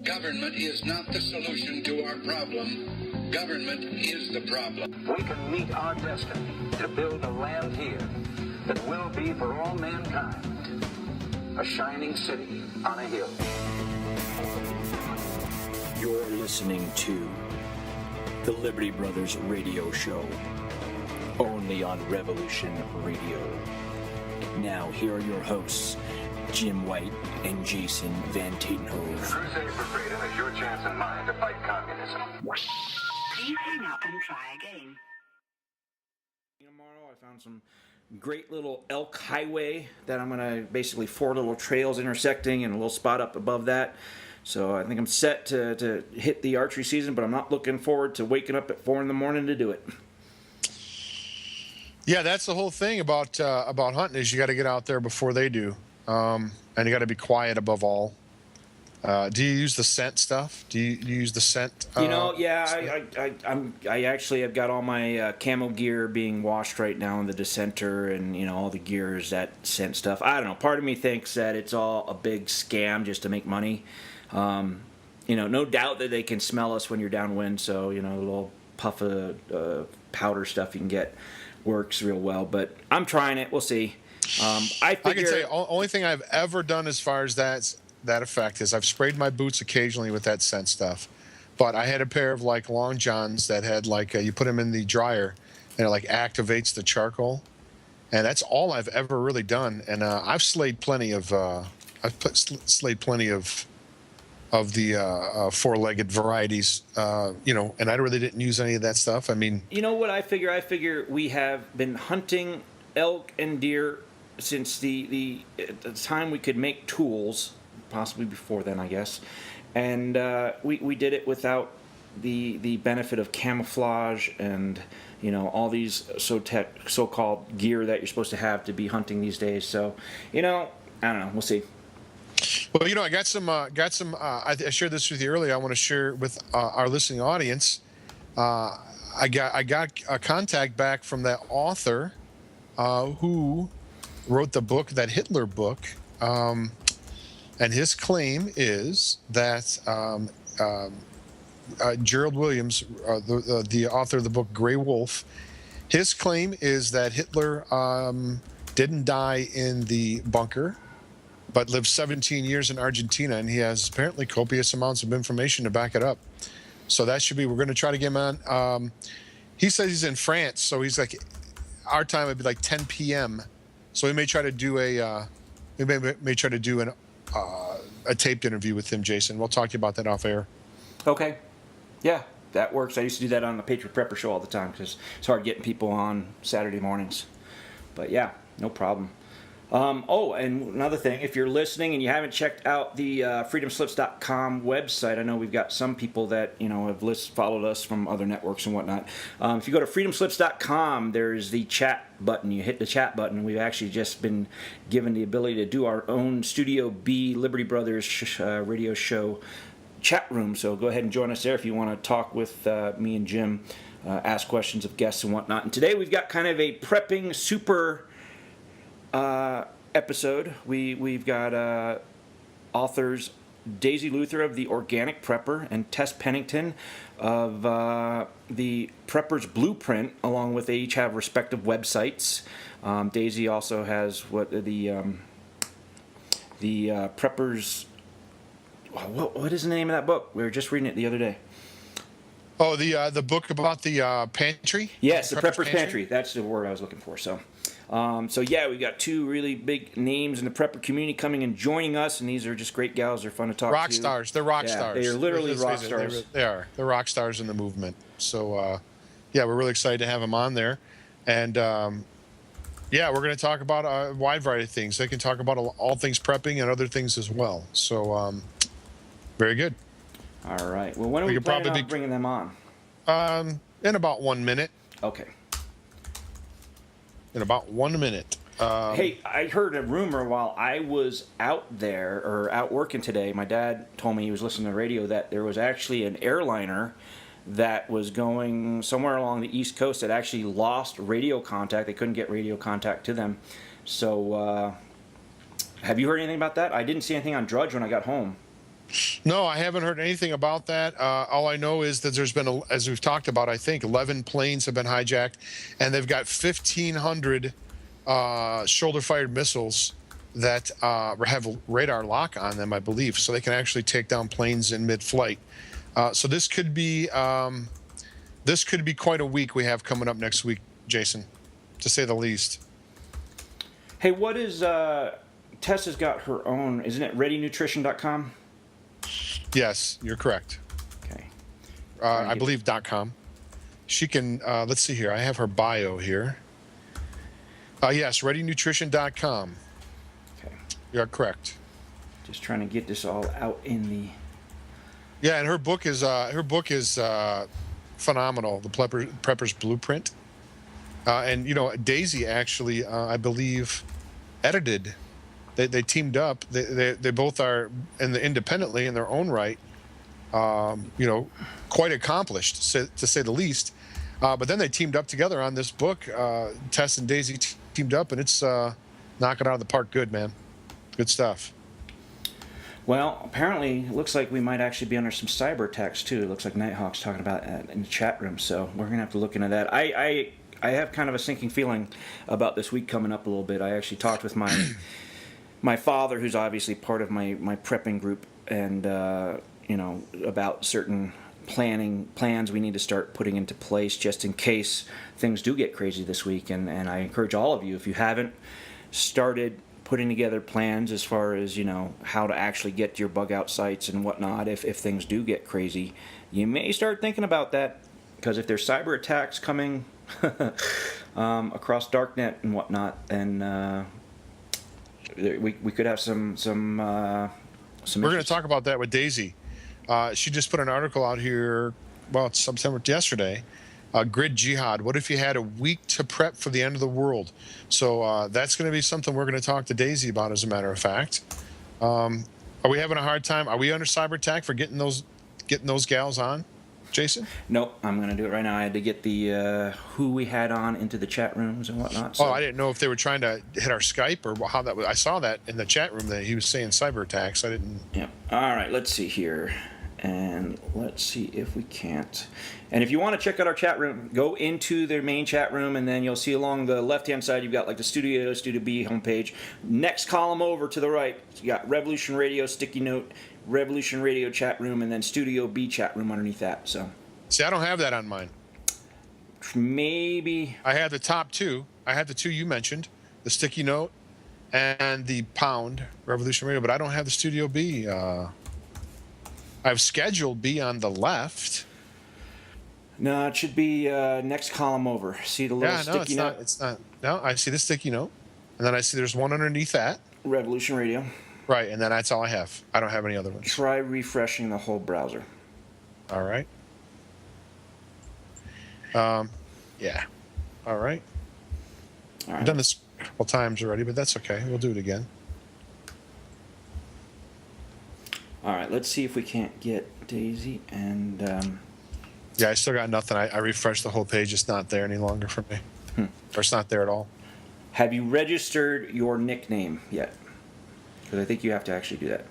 Government is not the solution to our problem. Government is the problem. We can meet our destiny to build a land here that will be for all mankind a shining city on a hill. You're listening to the Liberty Brothers Radio Show, only on Revolution Radio. Now, here are your hosts, Jim White and Jason Van Tatenhove. The crusade for freedom is your chance and mine to fight communism. Please hang up and try again. Tomorrow I found some great little elk highway that I'm going to basically 4 little trails intersecting and a little spot up above that. So I think I'm set to hit the archery season, but I'm not looking forward to waking up at 4 in the morning to do it. Yeah, that's the whole thing about hunting is you got to get out there before they do, and you got to be quiet above all. Do you use the scent stuff? Do you use the scent? I actually have got all my camo gear being washed right now in the Dissenter, and all the gear is that scent stuff. I don't know. Part of me thinks that it's all a big scam just to make money. No doubt that they can smell us when you're downwind, so the little puff of powder stuff you can get works real well. But I'm trying it. We'll see. I can tell you, only thing I've ever done as far as that effect is I've sprayed my boots occasionally with that scent stuff. But I had a pair of long johns that had you put them in the dryer and it activates the charcoal, and that's all I've ever really done. And I've slayed plenty of slayed plenty of the four-legged varieties, and I really didn't use any of that stuff. I mean, you know what I figure? I figure we have been hunting elk and deer since the time we could make tools, possibly before then, I guess. And we did it without the benefit of camouflage and all these so-called gear that you're supposed to have to be hunting these days. So I don't know. We'll see. Well, I got some. I shared this with you earlier. I want to share with our listening audience. I got a contact back from that author who wrote the book, that Hitler book, and his claim is that Gerald Williams, the author of the book Grey Wolf, his claim is that Hitler didn't die in the bunker, but lived 17 years in Argentina, and he has apparently copious amounts of information to back it up. So that should be, we're going to try to get him on. He says he's in France, so he's our time would be 10 p.m. So we may try to do a taped interview with him, Jason. We'll talk to you about that off air. Okay. Yeah, that works. I used to do that on the Pantry Prepper show all the time because it's hard getting people on Saturday mornings. But yeah, no problem. And another thing, if you're listening and you haven't checked out the freedomslips.com website, I know we've got some people that have followed us from other networks and whatnot. If you go to freedomslips.com, there's the chat button. You hit the chat button. We've actually just been given the ability to do our own Studio B Liberty Brothers radio show chat room. So go ahead and join us there if you want to talk with me and Jim, ask questions of guests and whatnot. And today we've got kind of a prepping super episode. We've got authors Daisy Luther of The Organic Prepper and Tess Pennington of The Prepper's Blueprint, along with they each have respective websites. Daisy also has the Prepper's. What is the name of that book? We were just reading it the other day. Oh, the book about the pantry? Yes, the Prepper's Pantry. That's the word I was looking for. So we got two really big names in the prepper community coming and joining us, and these are just great gals. They're fun to talk to. Rock stars. They're rock stars. They are literally rock stars. They are. They're rock stars in the movement. So, we're really excited to have them on there. And, we're going to talk about a wide variety of things. They can talk about all things prepping and other things as well. So, very good. All right. Well, when are we planning on bringing them on? In about 1 minute. Okay. In about 1 minute. Hey, I heard a rumor while I was out working today. My dad told me he was listening to the radio that there was actually an airliner that was going somewhere along the East Coast that actually lost radio contact. They couldn't get radio contact to them. So Have you heard anything about that? I didn't see anything on Drudge when I got home. No, I haven't heard anything about that. All I know is that there's been, as we've talked about, I think 11 planes have been hijacked, and they've got 1,500 shoulder-fired missiles that have radar lock on them, I believe, so they can actually take down planes in mid-flight. So this could be quite a week we have coming up next week, Jason, to say the least. Hey, what is Tess has got her own? Isn't it ReadyNutrition.com? Yes, you're correct. Okay. I believe .com. She can. Let's see here. I have her bio here. Yes, ReadyNutrition.com. Okay. You're correct. Just trying to get this all out in the. Yeah, and her book is phenomenal. The Prepper's Blueprint. And you know, Daisy actually, I believe, edited. They teamed up. They both are independently in their own right. You know, quite accomplished to say the least. But then they teamed up together on this book. Tess and Daisy teamed up, and it's knocking out of the park. Good, man. Good stuff. Well, apparently, it looks like we might actually be under some cyber attacks too. It looks like Nighthawk's talking about it in the chat room, so we're gonna have to look into that. I have kind of a sinking feeling about this week coming up a little bit. I actually talked with my father, who's obviously part of my prepping group, and you know, about certain plans we need to start putting into place just in case things do get crazy this week. And I encourage all of you, if you haven't started putting together plans as far as, you know, how to actually get your bug out sites and whatnot, if things do get crazy, you may start thinking about that, because if there's cyber attacks coming across darknet and whatnot, then we could have some We're going to talk about that with Daisy. She just put an article out here. Well, it's sometime yesterday. Grid Jihad. What if you had a week to prep for the end of the world? So that's going to be something we're going to talk to Daisy about, as a matter of fact. Are we having a hard time? Are we under cyber attack for getting those gals on, Jason? Nope, I'm going to do it right now. I had to get the who we had on into the chat rooms and whatnot. So. Oh, I didn't know if they were trying to hit our Skype or how that was. I saw that in the chat room that he was saying cyber attacks. I didn't. Yeah. All right, let's see here. And let's see if we can't. And if you want to check out our chat room, go into their main chat room, and then you'll see along the left-hand side, you've got like the Studio B homepage. Next column over to the right, you got Revolution Radio Sticky Note, Revolution Radio chat room, and then Studio B chat room underneath that. So. See, I don't have that on mine. Maybe. I had the top two. I had the two you mentioned, the Sticky Note and the Pound Revolution Radio, but I don't have the Studio B. I've scheduled B on the left. No, it should be next column over. See the little sticky note? It's not. No, I see the sticky note, and then I see there's one underneath that. Revolution Radio. Right, and then that's all I have. I don't have any other ones. Try refreshing the whole browser. All right. Yeah. All right. All right. I've done this a couple times already, but that's okay. We'll do it again. All right, let's see if we can't get Daisy and... Yeah, I still got nothing. I refreshed the whole page. It's not there any longer for me. Or it's not there at all. Have you registered your nickname yet? Because I think you have to actually do that.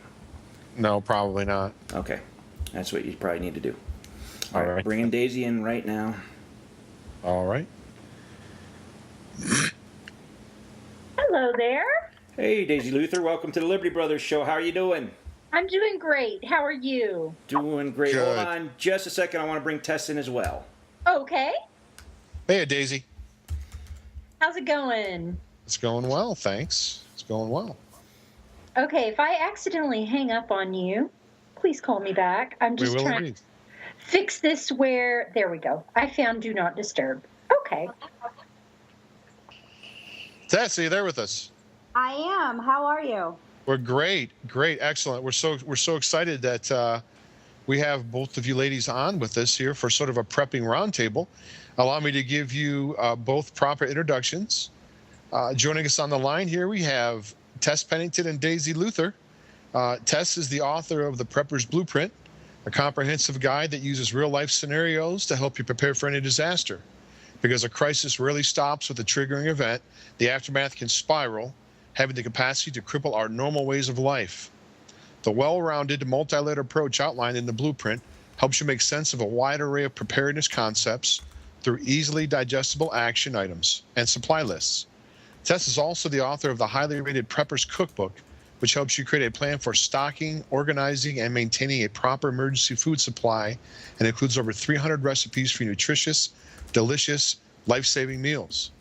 No, probably not. Okay, that's what you probably need to do. All right. Bringing Daisy in right now. All right. Hello there. Hey, Daisy Luther. Welcome to the Liberty Brothers Show. How are you doing? I'm doing great. How are you? Doing great. Good. Hold on just a second. I want to bring Tess in as well. Okay. Hey, Daisy. How's it going? It's going well, thanks. It's going well. Okay, if I accidentally hang up on you, please call me back. I'm just trying to fix this where... There we go. I found Do Not Disturb. Okay. Tess, are you there with us? I am. How are you? We're great, excellent. We're so excited that we have both of you ladies on with us here for sort of a prepping roundtable. Allow me to give you both proper introductions. Joining us on the line here, we have Tess Pennington and Daisy Luther. Tess is the author of The Prepper's Blueprint, a comprehensive guide that uses real-life scenarios to help you prepare for any disaster. Because a crisis rarely stops with a triggering event, the aftermath can spiral, having the capacity to cripple our normal ways of life. The well-rounded, multi-layered approach outlined in the blueprint helps you make sense of a wide array of preparedness concepts through easily digestible action items and supply lists. Tess is also the author of the highly rated Prepper's Cookbook, which helps you create a plan for stocking, organizing, and maintaining a proper emergency food supply, and includes over 300 recipes for nutritious, delicious, life-saving meals.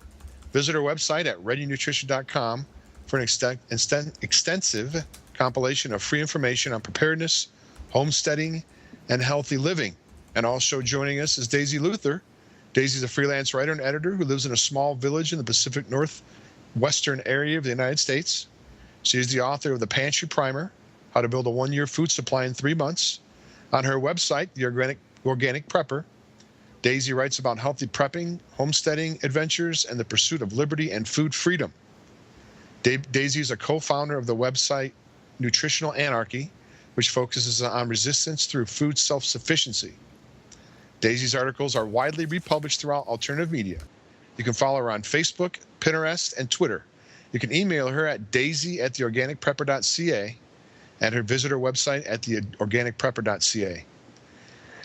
Visit our website at readynutrition.com for an extensive compilation of free information on preparedness, homesteading, and healthy living. And also joining us is Daisy Luther. Daisy's a freelance writer and editor who lives in a small village in the Pacific Northwestern area of the United States. She is the author of the Pantry Primer, How to Build a One-Year Food Supply in 3 Months. On her website, The Organic Prepper, Daisy writes about healthy prepping, homesteading adventures, and the pursuit of liberty and food freedom. Daisy is a co-founder of the website Nutritional Anarchy, which focuses on resistance through food self-sufficiency. Daisy's articles are widely republished throughout alternative media. You can follow her on Facebook, Pinterest, and Twitter. You can email her at daisy@theorganicprepper.ca and her visit her website at theorganicprepper.ca.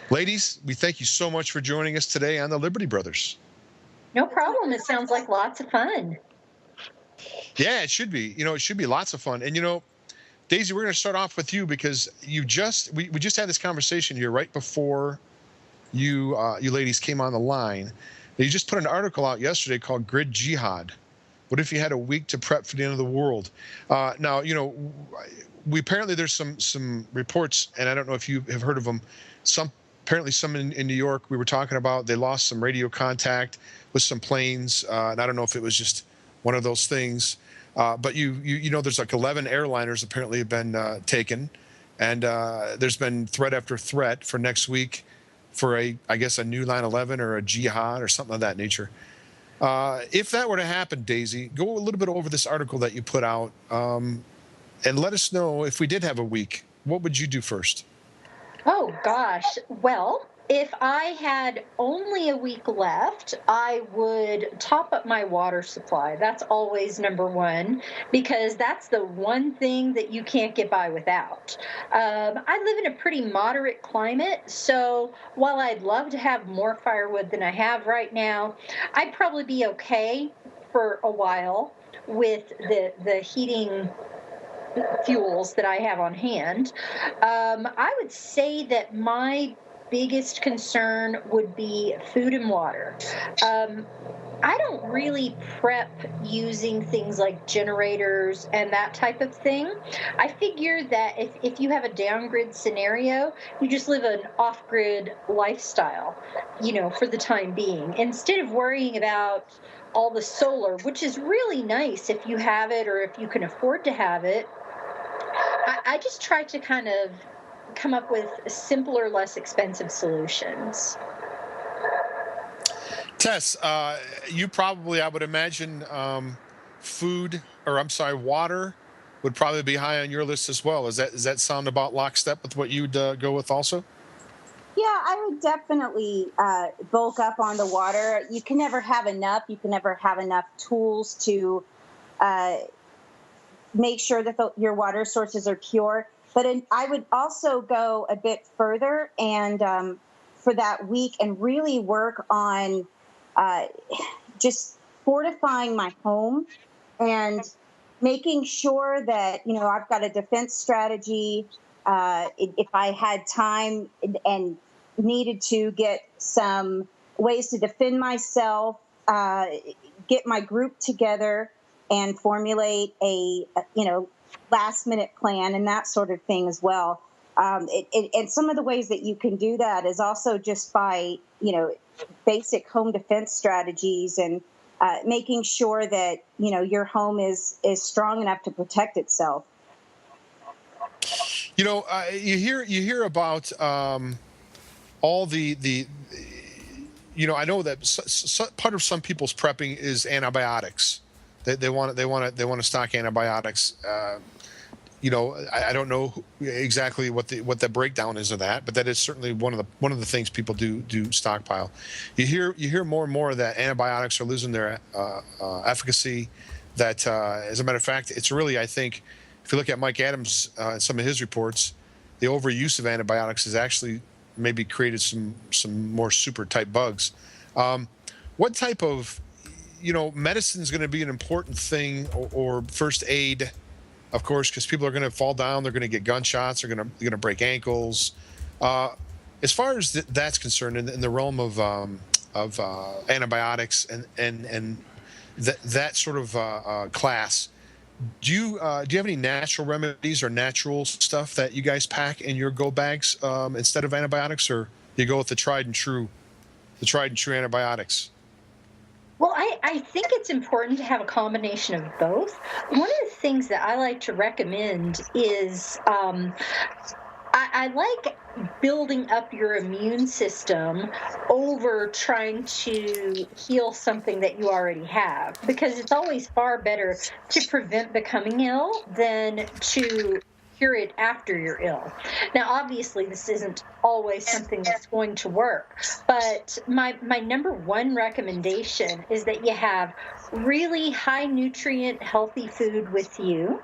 Ladies, we thank you so much for joining us today on the Liberty Brothers. No problem. It sounds like lots of fun. Yeah, it should be. It should be lots of fun. And, Daisy, we're going to start off with you because we just had this conversation here right before you ladies came on the line. You just put an article out yesterday called Grid Jihad. What if you had a week to prep for the end of the world? Now, we apparently there's some reports, and I don't know if you have heard of them. Apparently some in New York we were talking about, they lost some radio contact with some planes. And I don't know if it was just one of those things. But there's like 11 airliners apparently have been taken. And there's been threat after threat for next week for I guess a new 9/11 or a jihad or something of that nature. If that were to happen, Daisy, go a little bit over this article that you put out and let us know if we did have a week, what would you do first? Oh, gosh. Well, if I had only a week left, I would top up my water supply. That's always number one, because that's the one thing that you can't get by without. I live in a pretty moderate climate, so while I'd love to have more firewood than I have right now, I'd probably be okay for a while with the heating fuels that I have on hand. I would say that my biggest concern would be food and water. I don't really prep using things like generators and that type of thing. I figure that if you have a down-grid scenario, you just live an off-grid lifestyle, for the time being, instead of worrying about all the solar, which is really nice if you have it or if you can afford to have it. I just try to kind of come up with simpler, less expensive solutions. Tess, you probably, I would imagine, water would probably be high on your list as well. Does that sound about lockstep with what you'd go with also? Yeah, I would definitely bulk up on the water. You can never have enough. You can never have enough tools to make sure that your water sources are pure. But I would also go a bit further and for that week and really work on just fortifying my home and making sure that, I've got a defense strategy. If I had time and needed to get some ways to defend myself, get my group together and formulate a last-minute plan and that sort of thing as well. And some of the ways that you can do that is also just by, basic home defense strategies and making sure that, your home is strong enough to protect itself. You hear about all the I know that part of some people's prepping is antibiotics. They want to stock antibiotics. I don't know exactly what the breakdown is of that, but that is certainly one of the things people do stockpile. You hear more and more that antibiotics are losing their efficacy, that, as a matter of fact, it's really, I think, if you look at Mike Adams and some of his reports, the overuse of antibiotics has actually maybe created some more super type bugs. What type of, medicine is going to be an important thing, or first aid, of course, because people are going to fall down, they're going to get gunshots, they're going to break ankles. As far as that's concerned, in the realm of antibiotics and that sort of class, do you have any natural remedies or natural stuff that you guys pack in your go bags instead of antibiotics, or you go with the tried and true antibiotics? Well, I think it's important to have a combination of both. One of the things that I like to recommend is I like building up your immune system over trying to heal something that you already have, because it's always far better to prevent becoming ill than to cure it after you're ill. Now, obviously, this isn't always something that's going to work, but my number one recommendation is that you have really high nutrient, healthy food with you,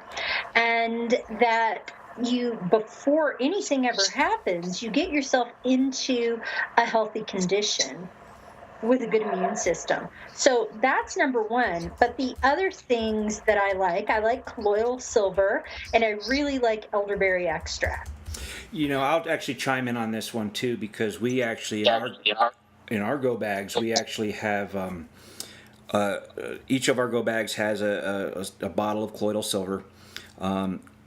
and that you, before anything ever happens, you get yourself into a healthy condition with a good immune system. So that's number one. But the other things that I like colloidal silver, and I really like elderberry extract. I'll actually chime in on this one too, because we actually in our go bags, we actually have each of our go bags has a bottle of colloidal silver.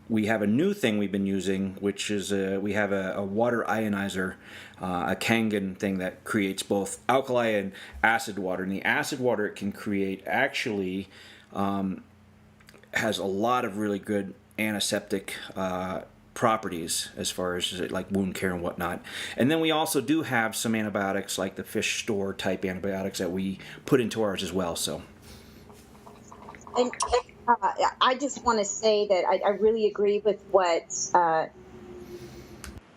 We have a new thing we've been using, which is we have a water ionizer, a Kangen thing that creates both alkali and acid water. And the acid water it can create actually has a lot of really good antiseptic properties as far as like wound care and whatnot. And then we also do have some antibiotics, like the fish store type antibiotics, that we put into ours as well. So. And I just want to say that I really agree with what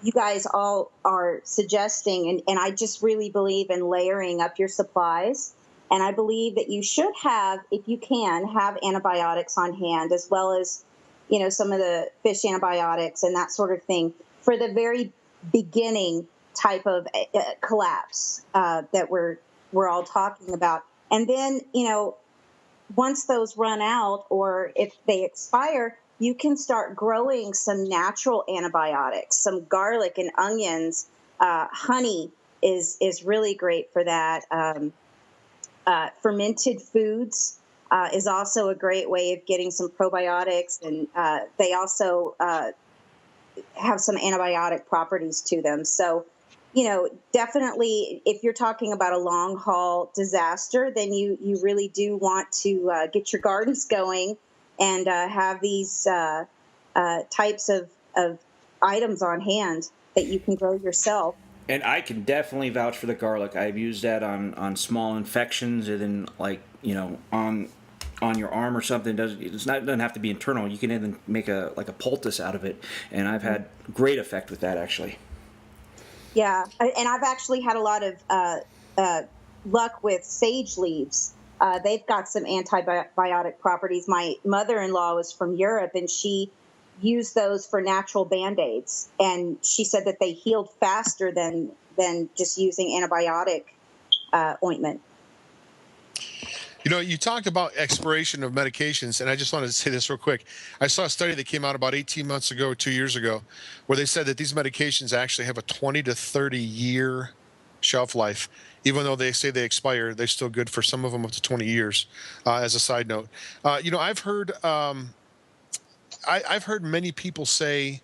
you guys all are suggesting, and I just really believe in layering up your supplies. And I believe that you should have, if you can, have antibiotics on hand, as well as, some of the fish antibiotics and that sort of thing for the very beginning type of collapse that we're all talking about. And then, once those run out, or if they expire, you can start growing some natural antibiotics, some garlic and onions. Honey is really great for that. Fermented foods is also a great way of getting some probiotics, and they also have some antibiotic properties to them. So, definitely, if you're talking about a long haul disaster, then you really do want to get your gardens going and have these types of items on hand that you can grow yourself. And I can definitely vouch for the garlic. I've used that on small infections, and then on your arm or something. It doesn't have to be internal. You can even make a poultice out of it, and I've had great effect with that actually. Yeah, and I've actually had a lot of luck with sage leaves. They've got some antibiotic properties. My mother-in-law was from Europe, and she used those for natural Band-Aids. And she said that they healed faster than just using antibiotic ointment. You talked about expiration of medications, and I just wanted to say this real quick. I saw a study that came out about 18 months ago, 2 years ago, where they said that these medications actually have a 20 to 30-year shelf life. Even though they say they expire, they're still good for some of them up to 20 years, as a side note. I've heard many people say,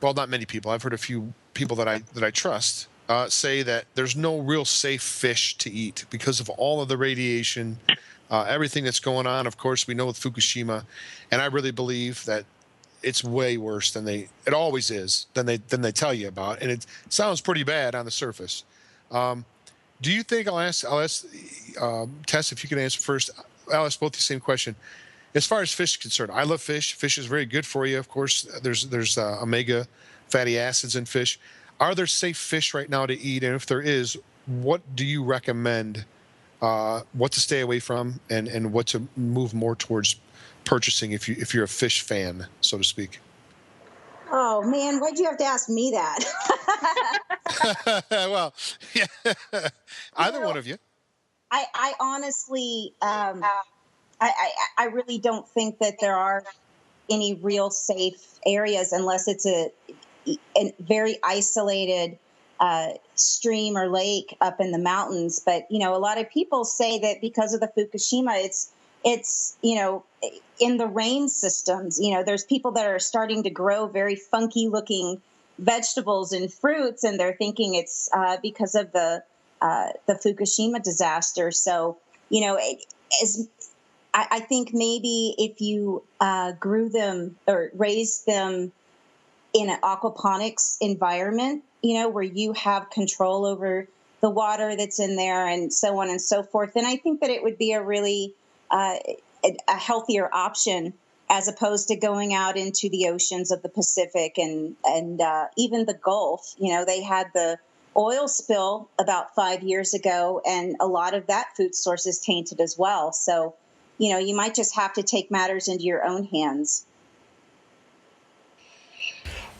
well, not many people. I've heard a few people that I trust say that there's no real safe fish to eat because of all of the radiation, everything that's going on. Of course, we know with Fukushima, and I really believe that it's way worse than it always is than they tell you about, and it sounds pretty bad on the surface. Do you think I'll ask Tess if you can answer first? I'll ask both the same question. As far as fish is concerned, I love fish. Fish is very good for you. Of course, there's omega fatty acids in fish. Are there safe fish right now to eat? And if there is, what do you recommend what to stay away from, and what to move more towards purchasing if you're a fish fan, so to speak. Oh man, why'd you have to ask me that? Well, yeah, either one of you. I honestly, I really don't think that there are any real safe areas unless it's a very isolated stream or lake up in the mountains. But a lot of people say that because of the Fukushima, it's in the rain systems. There's people that are starting to grow very funky looking vegetables and fruits, and they're thinking it's because of the Fukushima disaster. So I think maybe if you grew them or raised them in an aquaponics environment, where you have control over the water that's in there and so on and so forth, then I think that it would be a really a healthier option as opposed to going out into the oceans of the Pacific and even the Gulf. They had the oil spill about 5 years ago, and a lot of that food source is tainted as well. So, you might just have to take matters into your own hands.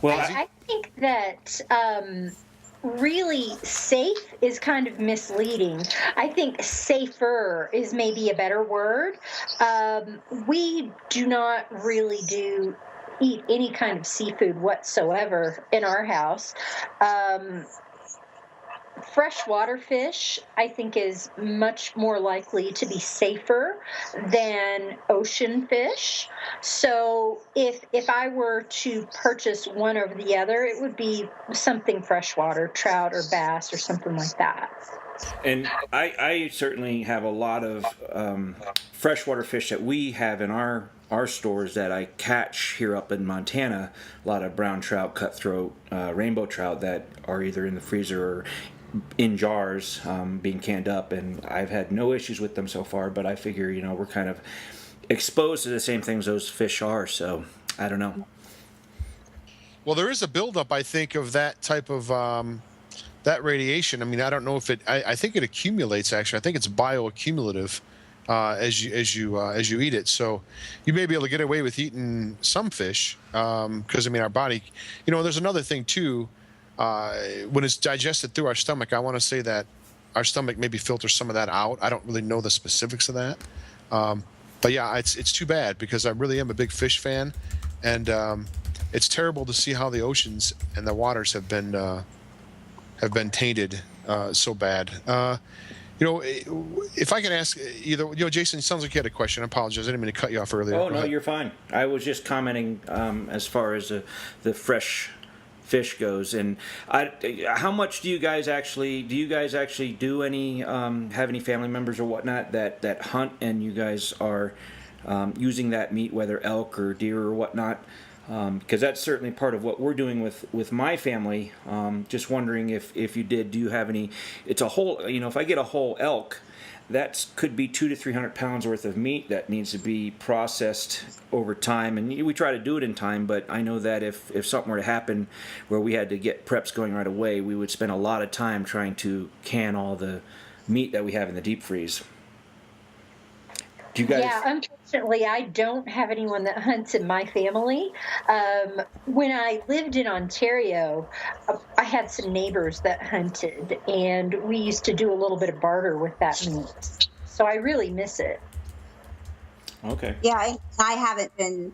Well, I think that really safe is kind of misleading. I think safer is maybe a better word. We do not really eat any kind of seafood whatsoever in our house. Freshwater fish, I think, is much more likely to be safer than ocean fish. So if I were to purchase one over the other, it would be something freshwater, trout or bass or something like that. and I certainly have a lot of freshwater fish that we have in our stores that I catch here up in Montana. A lot of brown trout, cutthroat, rainbow trout that are either in the freezer or in jars, being canned up, and I've had no issues with them so far. But I figure, we're kind of exposed to the same things those fish are, so I don't know. Well, there is a buildup, I think, of that type of that radiation. I mean, I don't know if I think it accumulates. Actually, I think it's bioaccumulative as you eat it. So you may be able to get away with eating some fish because our body. There's another thing too. When it's digested through our stomach, I want to say that our stomach maybe filters some of that out. I don't really know the specifics of that. But yeah, it's too bad because I really am a big fish fan. And it's terrible to see how the oceans and the waters have been tainted so bad. If I can ask either, Jason, it sounds like you had a question. I apologize. I didn't mean to cut you off earlier. Oh, no, you're fine. I was just commenting as far as the fresh fish goes, and how much do you guys actually do any have any family members or whatnot that hunt, and you guys are using that meat, whether elk or deer or whatnot, because that's certainly part of what we're doing with my family. Just wondering if you do you have any? It's a whole, if I get a whole elk, that could be 200 to 300 pounds worth of meat that needs to be processed over time, and we try to do it in time. But I know that if something were to happen where we had to get preps going right away, we would spend a lot of time trying to can all the meat that we have in the deep freeze. Do you guys? Yeah, unfortunately, I don't have anyone that hunts in my family. When I lived in Ontario, I had some neighbors that hunted, and we used to do a little bit of barter with that meat. So I really miss it. Okay. Yeah, I haven't been.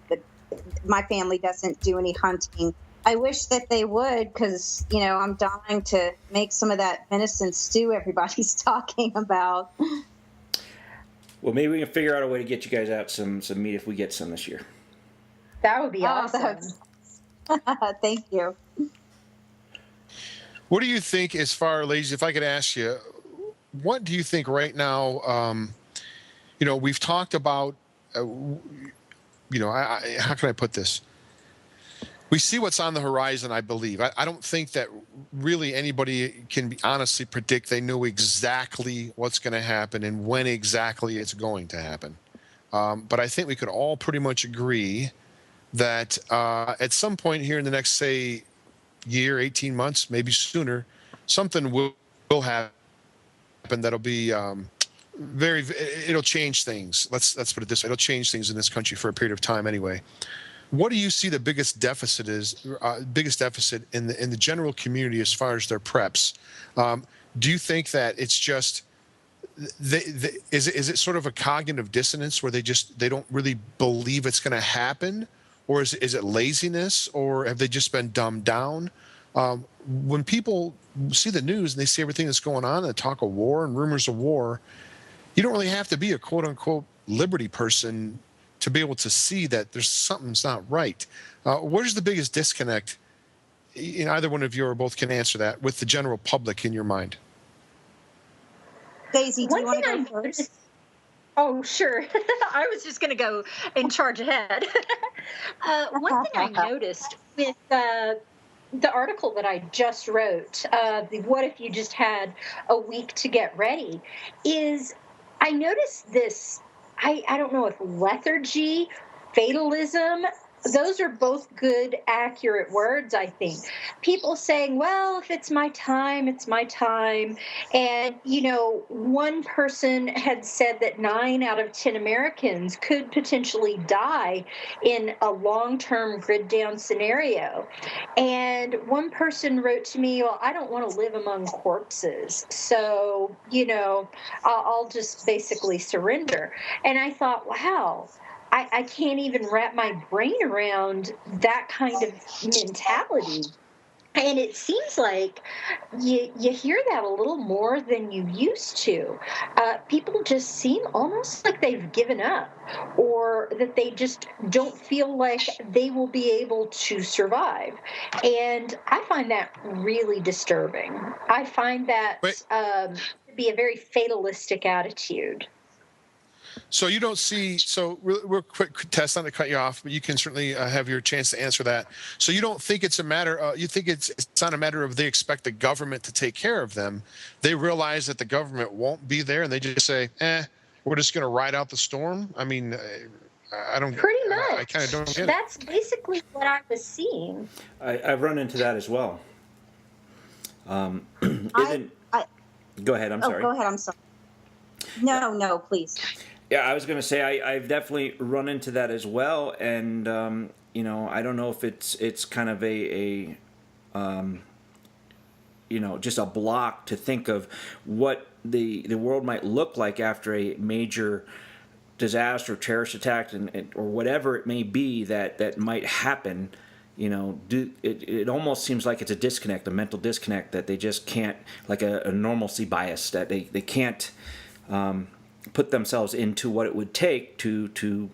My family doesn't do any hunting. I wish that they would, because I'm dying to make some of that venison stew everybody's talking about. Well, maybe we can figure out a way to get you guys out some meat if we get some this year. That would be awesome. Thank you. What do you think, as far, ladies, if I could ask you, what do you think right now? We've talked about, how can I put this? We see what's on the horizon, I believe. I don't think that really anybody can honestly predict they know exactly what's going to happen and when exactly it's going to happen. But I think we could all pretty much agree that at some point here in the next, say, year, 18 months, maybe sooner, something will happen that'll be it'll change things. Let's put it this way. It'll change things in this country for a period of time anyway. What do you see the biggest deficit in the general community as far as their preps? Do you think that it's just is it sort of a cognitive dissonance where they don't really believe it's going to happen, or is it laziness, or have they just been dumbed down? When people see the news and they see everything that's going on, and talk of war and rumors of war, you don't really have to be a quote unquote liberty person to be able to see that there's something's not right. Where's the biggest disconnect? Either one of you or both can answer that, with the general public in your mind. Daisy, do you want to go first? Oh, sure. I was just going to go and charge ahead. One thing I noticed with the article that I just wrote, the What If You Just Had a Week to Get Ready, is I noticed this, I don't know if lethargy, fatalism, those are both good, accurate words, I think. People saying, well, if it's my time, it's my time. And, one person had said that 9 out of 10 Americans could potentially die in a long-term grid-down scenario. And one person wrote to me, well, I don't want to live among corpses. So, I'll just basically surrender. And I thought, wow. I can't even wrap my brain around that kind of mentality. And it seems like you hear that a little more than you used to. People just seem almost like they've given up, or that they just don't feel like they will be able to survive. And I find that really disturbing. I find that to be a very fatalistic attitude. So you don't see, real quick, Tess, not to cut you off, but you can certainly have your chance to answer that. So you don't think it's a matter, you think it's not a matter of they expect the government to take care of them. They realize that the government won't be there, and they just say, we're just going to ride out the storm? I mean, I don't. Pretty much. I kind of don't get it. That's basically what I was seeing. I've run into that as well. Go ahead, I'm sorry. Go ahead, I'm sorry. No, please. Yeah, I was going to say I've definitely run into that as well, and I don't know if it's kind of a just a block to think of what the world might look like after a major disaster, terrorist attack, or whatever it may be that might happen. It almost seems like it's a disconnect, a mental disconnect, that they just can't, like a normalcy bias, that they can't put themselves into what it would take to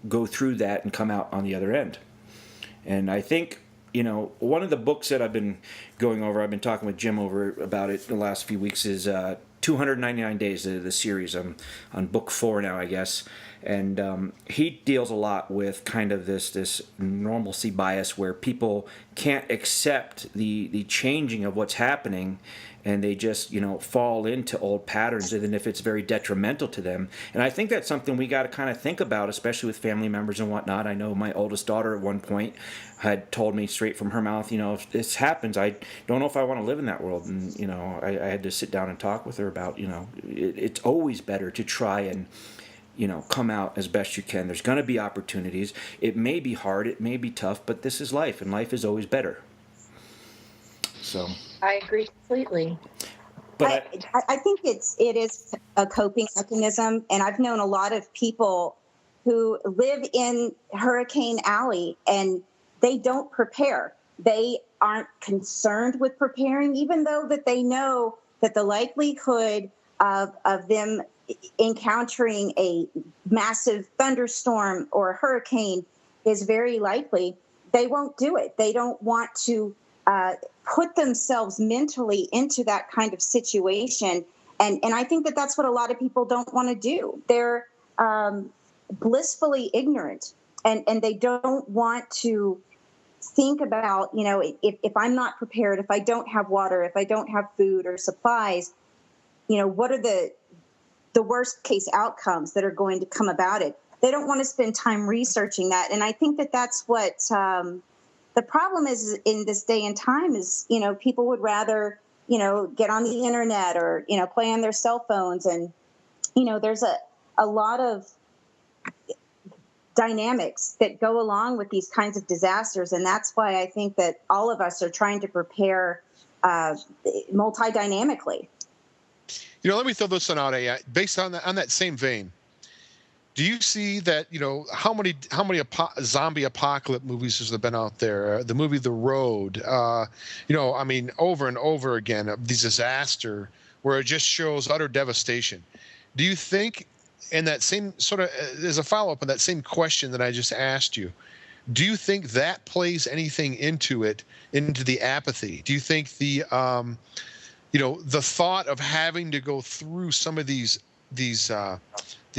go through that and come out on the other end. And I think, one of the books that I've been going over, I've been talking with Jim over about it the last few weeks, is 299 Days, the series. I'm on book 4 now, I guess. And he deals a lot with kind of this normalcy bias, where people can't accept the changing of what's happening, and they just, fall into old patterns, even if it's very detrimental to them. And I think that's something we got to kind of think about, especially with family members and whatnot. I know my oldest daughter at one point had told me straight from her mouth, if this happens, I don't know if I want to live in that world. And, I had to sit down and talk with her about, it's always better to try and, come out as best you can. There's going to be opportunities. It may be hard, it may be tough, but this is life, and life is always better. So I agree completely. But I think it is a coping mechanism, and I've known a lot of people who live in Hurricane Alley, and they don't prepare. They aren't concerned with preparing, even though that they know that the likelihood of them encountering a massive thunderstorm or a hurricane is very likely. They won't do it. They don't want to put themselves mentally into that kind of situation. And I think that that's what a lot of people don't want to do. They're blissfully ignorant, and they don't want to think about, if I'm not prepared, if I don't have water, if I don't have food or supplies, what are the worst case outcomes that are going to come about it. They don't want to spend time researching that. And I think that that's what the problem is in this day and time is, people would rather, get on the internet or, play on their cell phones and there's a lot of dynamics that go along with these kinds of disasters. And that's why I think that all of us are trying to prepare multi-dynamically. Let me throw this one out, based on that same vein. Do you see that, how many zombie apocalypse movies has there been out there? The movie The Road, over and over again, the disaster where it just shows utter devastation. Do you think, in that same sort of, as a follow-up on that same question that I just asked you, do you think that plays anything into the apathy? Do you think the thought of having to go through some of these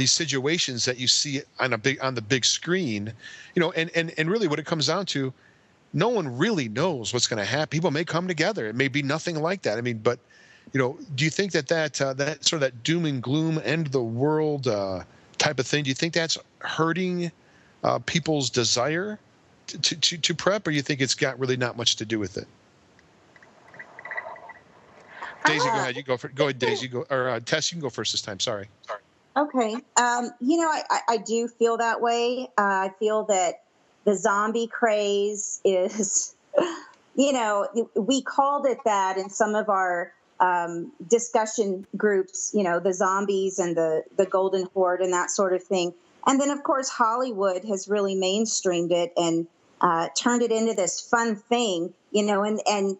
situations that you see on the big screen, and really what it comes down to, no one really knows what's going to happen. People may come together. It may be nothing like that. But do you think that sort of that doom and gloom, end of the world type of thing, do you think that's hurting people's desire to prep, or you think it's got really not much to do with it? Daisy, go ahead. Go ahead, Daisy. Or Tess, you can go first this time. Sorry. Okay. I do feel that way. I feel that the zombie craze is, we called it that in some of our discussion groups, the zombies and the golden horde and that sort of thing. And then, of course, Hollywood has really mainstreamed it and turned it into this fun thing, and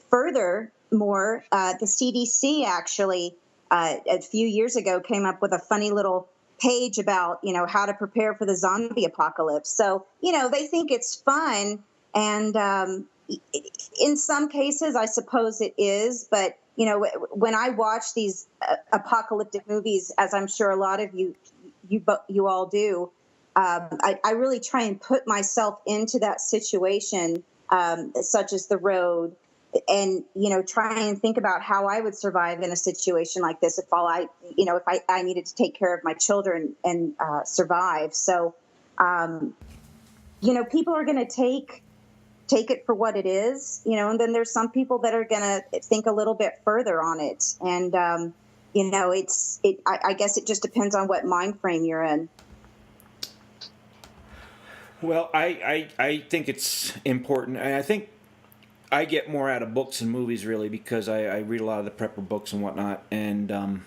furthermore, the CDC actually a few years ago came up with a funny little page about, how to prepare for the zombie apocalypse. So, they think it's fun. And in some cases, I suppose it is. But, when I watch these apocalyptic movies, as I'm sure a lot of you all do, I really try and put myself into that situation, such as The Road, and try and think about how I would survive in a situation like this if I needed to take care of my children and survive. So people are going to take it for what it is, and then there's some people that are going to think a little bit further on it, and I guess it just depends on what mind frame you're in. Well, I think it's important, and I think I get more out of books and movies, really, because I read a lot of the prepper books and whatnot, and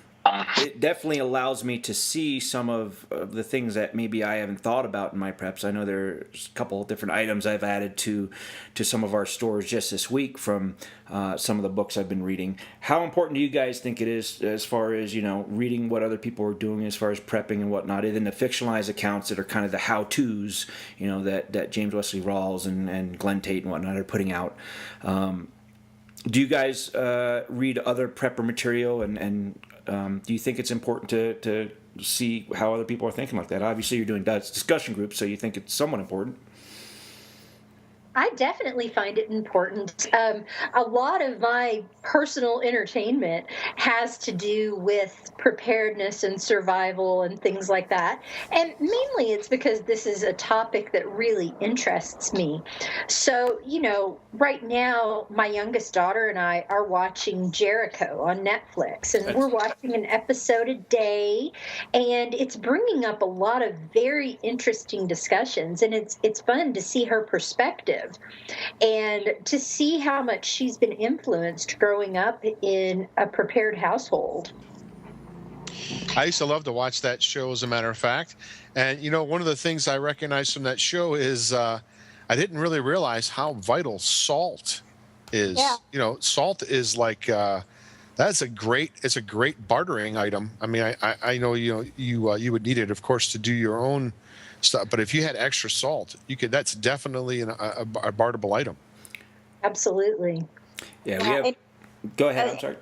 it definitely allows me to see some of the things that maybe I haven't thought about in my preps. I know there's a couple of different items I've added to some of our stores just this week from some of the books I've been reading. How important do you guys think it is as far as, reading what other people are doing as far as prepping and whatnot, and then the fictionalized accounts that are kind of the how-tos, that James Wesley Rawls and Glenn Tate and whatnot are putting out? Do you guys read other prepper material, and do you think it's important to see how other people are thinking like that? Obviously, you're doing discussion groups, so you think it's somewhat important. I definitely find it important. A lot of my personal entertainment has to do with preparedness and survival and things like that. And mainly it's because this is a topic that really interests me. So, right now, my youngest daughter and I are watching Jericho on Netflix, and we're watching an episode a day, and it's bringing up a lot of very interesting discussions, and it's fun to see her perspective. And to see how much she's been influenced growing up in a prepared household. I used to love to watch that show, as a matter of fact. And, one of the things I recognized from that show is I didn't really realize how vital salt is. Yeah. Salt is like it's a great bartering item. I know you would need it, of course, to do your own stuff, but if you had extra salt, that's definitely a barterable item. Absolutely. Yeah. Go ahead. I'm sorry.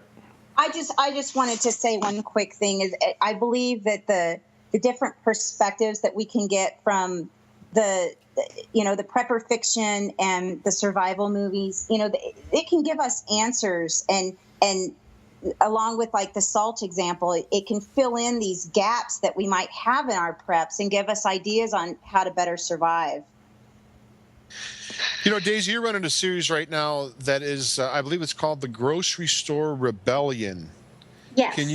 I just wanted to say one quick thing is I believe that the different perspectives that we can get from the prepper fiction and the survival movies, it can give us answers, and along with like the salt example, it can fill in these gaps that we might have in our preps and give us ideas on how to better survive. Daisy, you're running a series right now that is, I believe it's called The Grocery Store Rebellion. Yes. Can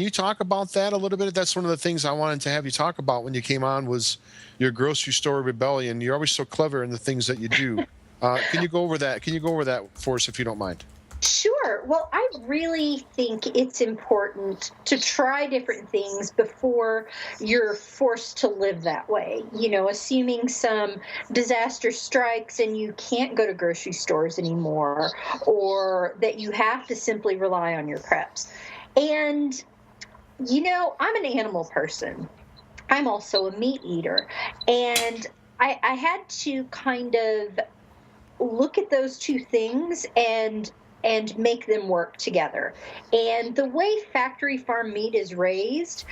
you talk about that a little bit? That's one of the things I wanted to have you talk about when you came on was your grocery store rebellion. You're always so clever in the things that you do. Can you go over that? Can you go over that for us if you don't mind? Sure. Well, I really think it's important to try different things before you're forced to live that way. Assuming some disaster strikes and you can't go to grocery stores anymore, or that you have to simply rely on your preps. And, I'm an animal person. I'm also a meat eater. And I had to kind of look at those two things and make them work together. And the way factory farm meat is raised,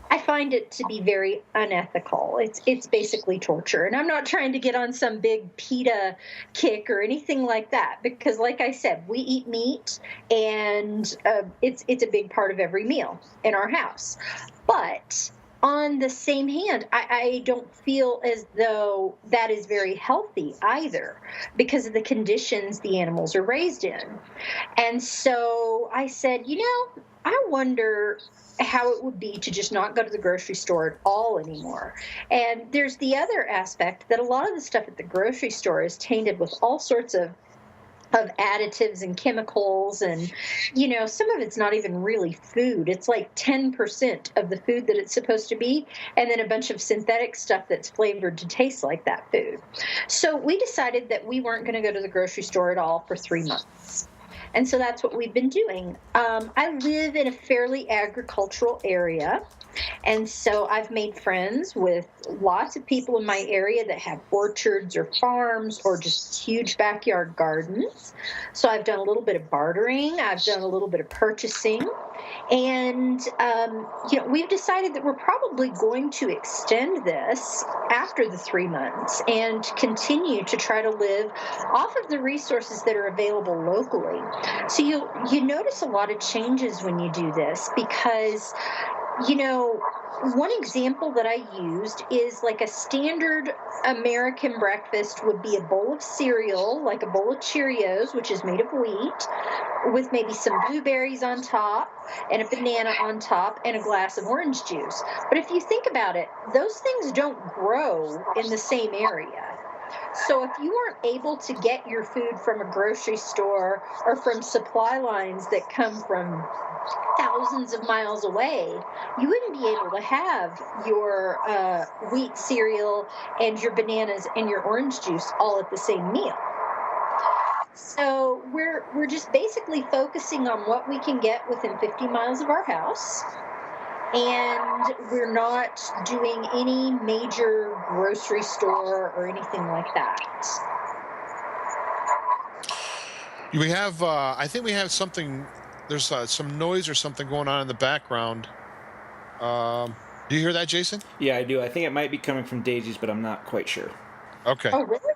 I find it to be very unethical. It's basically torture. And I'm not trying to get on some big PETA kick or anything like that, because like I said, we eat meat, and it's a big part of every meal in our house. But on the same hand, I don't feel as though that is very healthy either, because of the conditions the animals are raised in. And so I said, I wonder how it would be to just not go to the grocery store at all anymore. And there's the other aspect that a lot of the stuff at the grocery store is tainted with all sorts of additives and chemicals, and some of it's not even really food. It's like 10% of the food that it's supposed to be, and then a bunch of synthetic stuff that's flavored to taste like that food. So we decided that we weren't going to go to the grocery store at all for 3 months. And so that's what we've been doing. I live in a fairly agricultural area, and so I've made friends with lots of people in my area that have orchards or farms or just huge backyard gardens. So I've done a little bit of bartering. I've done a little bit of purchasing. And, we've decided that we're probably going to extend this after the 3 months and continue to try to live off of the resources that are available locally. So you notice a lot of changes when you do this, because one example that I used is like a standard American breakfast would be a bowl of cereal, like a bowl of Cheerios, which is made of wheat, with maybe some blueberries on top and a banana on top and a glass of orange juice. But if you think about it, those things don't grow in the same area. So if you aren't able to get your food from a grocery store or from supply lines that come from thousands of miles away, you wouldn't be able to have your wheat cereal and your bananas and your orange juice all at the same meal. So we're just basically focusing on what we can get within 50 miles of our house. And we're not doing any major grocery store or anything like that. We have, I think we have something, there's some noise or something going on in the background. Do you hear that, Jason? Yeah, I do. I think it might be coming from Daisy's, but I'm not quite sure. Okay. Oh, really?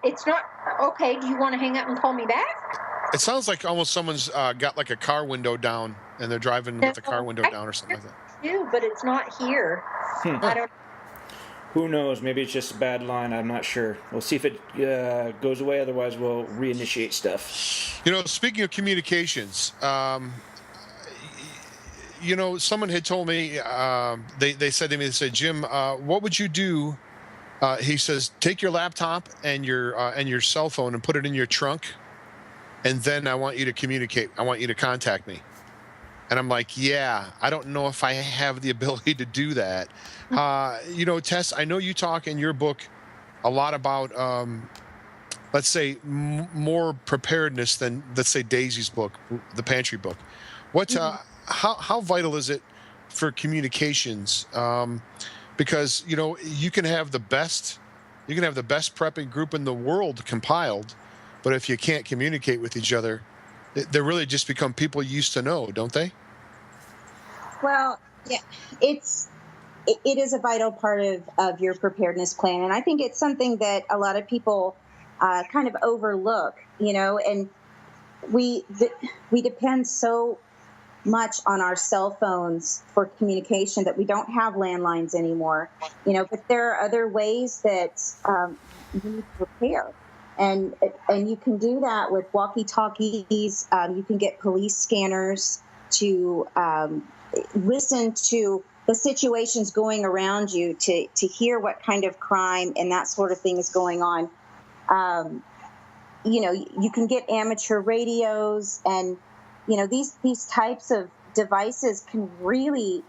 It's not, okay, do you want to hang up and call me back? It sounds like almost someone's got like a car window down and they're driving with the car window down or something like that. But it's not here. I don't. Who knows? Maybe it's just a bad line. I'm not sure. We'll see if it goes away. Otherwise, we'll reinitiate stuff. Speaking of communications, someone had told me, they said to me, they said, Jim, what would you do? He says, take your laptop and your cell phone and put it in your trunk, and then I want you to communicate. I want you to contact me. And I'm like, yeah, I don't know if I have the ability to do that. Tess, I know you talk in your book a lot about, let's say, more preparedness than, let's say, Daisy's book, the Pantry book. How vital is it for communications? Because you can have the best prepping group in the world compiled, but if you can't communicate with each other, they really just become people you used to know, don't they? Well, yeah, it is a vital part of your preparedness plan, and I think it's something that a lot of people kind of overlook, and we depend so much on our cell phones for communication that we don't have landlines anymore, but there are other ways that you need to prepare. And you can do that with walkie-talkies. You can get police scanners to listen to the situations going around you, to hear what kind of crime and that sort of thing is going on. You can get amateur radios, and these types of devices can really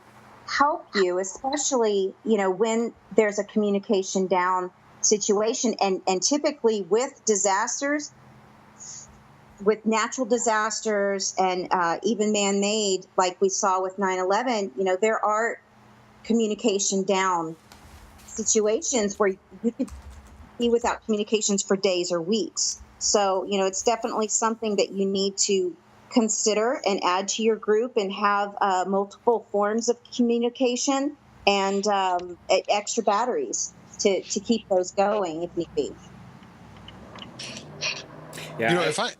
help you, especially when there's a communication down situation, and typically with disasters, with natural disasters and even man-made, like we saw with 9/11, there are communication down situations where you could be without communications for days or weeks. So, it's definitely something that you need to consider and add to your group, and have multiple forms of communication and extra batteries to keep those going if need be. Yeah, if I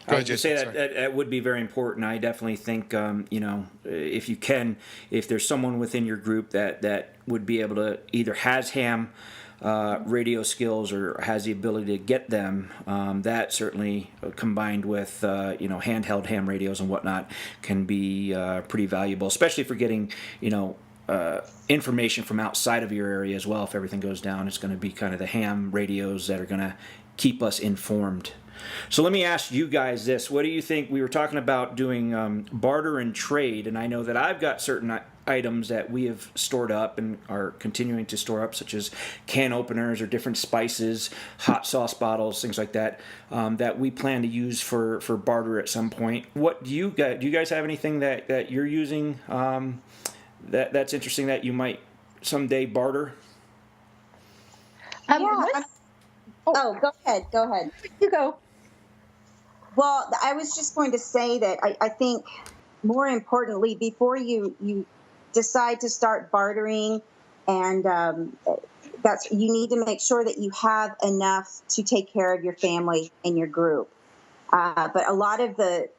I would say that would be very important. I definitely think, if you can, if there's someone within your group that would be able to either has ham radio skills or has the ability to get them, that certainly combined with handheld ham radios and whatnot can be pretty valuable, especially for getting information from outside of your area as well. If everything goes down, it's going to be kind of the ham radios that are going to keep us informed. So let me ask you guys this. What do you think? We were talking about doing barter and trade, and I know that I've got certain items that we have stored up and are continuing to store up, such as can openers or different spices, hot sauce bottles, things like that, that we plan to use for barter at some point. What do you guys have anything that you're using that's interesting that you might someday barter? Go ahead. You go. Well, I was just going to say that I think more importantly, before you decide to start bartering, and you need to make sure that you have enough to take care of your family and your group. But a lot of the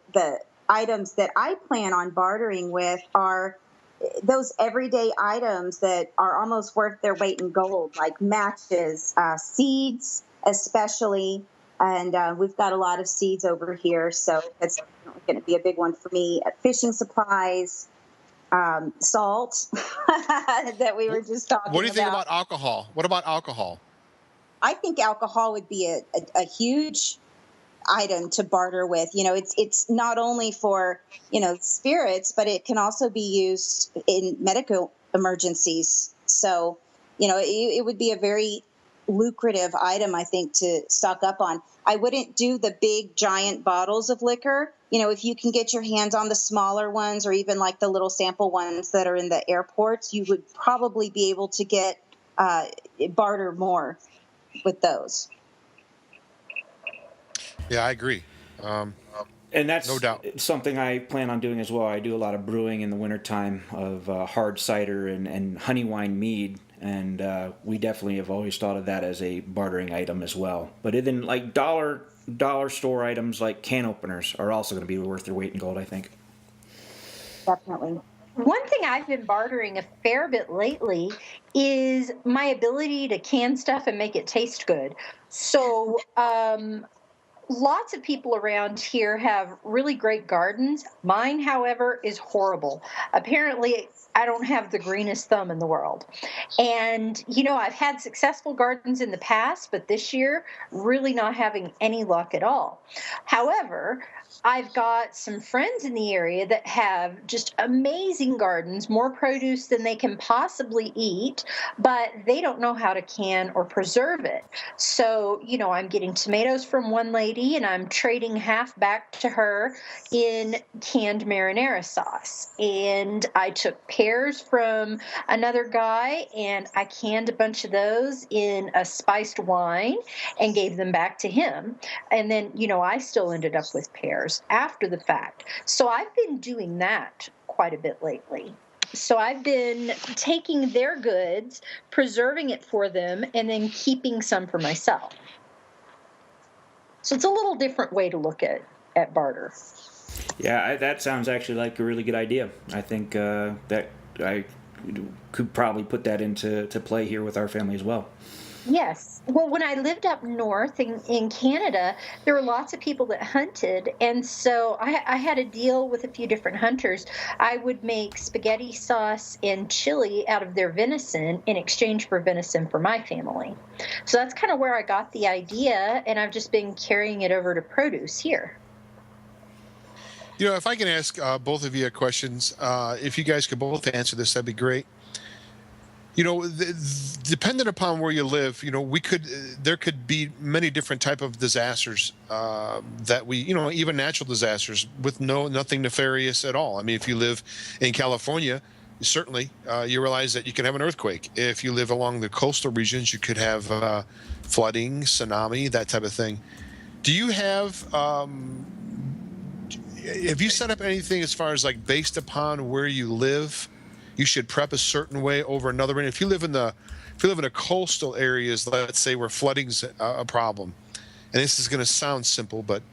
items that I plan on bartering with are those everyday items that are almost worth their weight in gold, like matches, seeds especially. And we've got a lot of seeds over here, so it's going to be a big one for me. Fishing supplies, salt that we were just talking about. What do you think about alcohol? What about alcohol? I think alcohol would be a huge item to barter with. It's not only for, spirits, but it can also be used in medical emergencies. So, it would be a very lucrative item, I think, to stock up on. I wouldn't do the big giant bottles of liquor. If you can get your hands on the smaller ones, or even like the little sample ones that are in the airports, you would probably be able to get barter more with those. Yeah, I agree. And that's no doubt something I plan on doing as well. I do a lot of brewing in the wintertime of hard cider and honey wine mead, and we definitely have always thought of that as a bartering item as well. But then, like dollar store items like can openers are also going to be worth their weight in gold, I think. Definitely. One thing I've been bartering a fair bit lately is my ability to can stuff and make it taste good. So, lots of people around here have really great gardens. Mine, however, is horrible. Apparently, I don't have the greenest thumb in the world. And, I've had successful gardens in the past, but this year, really not having any luck at all. However, I've got some friends in the area that have just amazing gardens, more produce than they can possibly eat, but they don't know how to can or preserve it. So, I'm getting tomatoes from one lady, and I'm trading half back to her in canned marinara sauce. And I took pears from another guy, and I canned a bunch of those in a spiced wine and gave them back to him. And then, I still ended up with pears after the fact. So I've been doing that quite a bit lately. So I've been taking their goods, preserving it for them, and then keeping some for myself. So it's a little different way to look at barter. Yeah, that sounds actually like a really good idea. I think that I could probably put that into play here with our family as well. Yes. Well, when I lived up north in Canada, there were lots of people that hunted. And so I had a deal with a few different hunters. I would make spaghetti sauce and chili out of their venison in exchange for venison for my family. So that's kind of where I got the idea. And I've just been carrying it over to produce here. You know, if I can ask both of you questions, if you guys could both answer this, that'd be great. You know, dependent upon where you live, you know, there could be many different type of disasters that we, you know, even natural disasters with nothing nefarious at all. I mean, if you live in California, certainly you realize that you can have an earthquake. If you live along the coastal regions, you could have flooding, tsunami, that type of thing. Do you have you set up anything as far as like based upon where you live? You should prep a certain way over another. And if you live in the coastal areas, let's say where flooding's a problem, and this is going to sound simple, but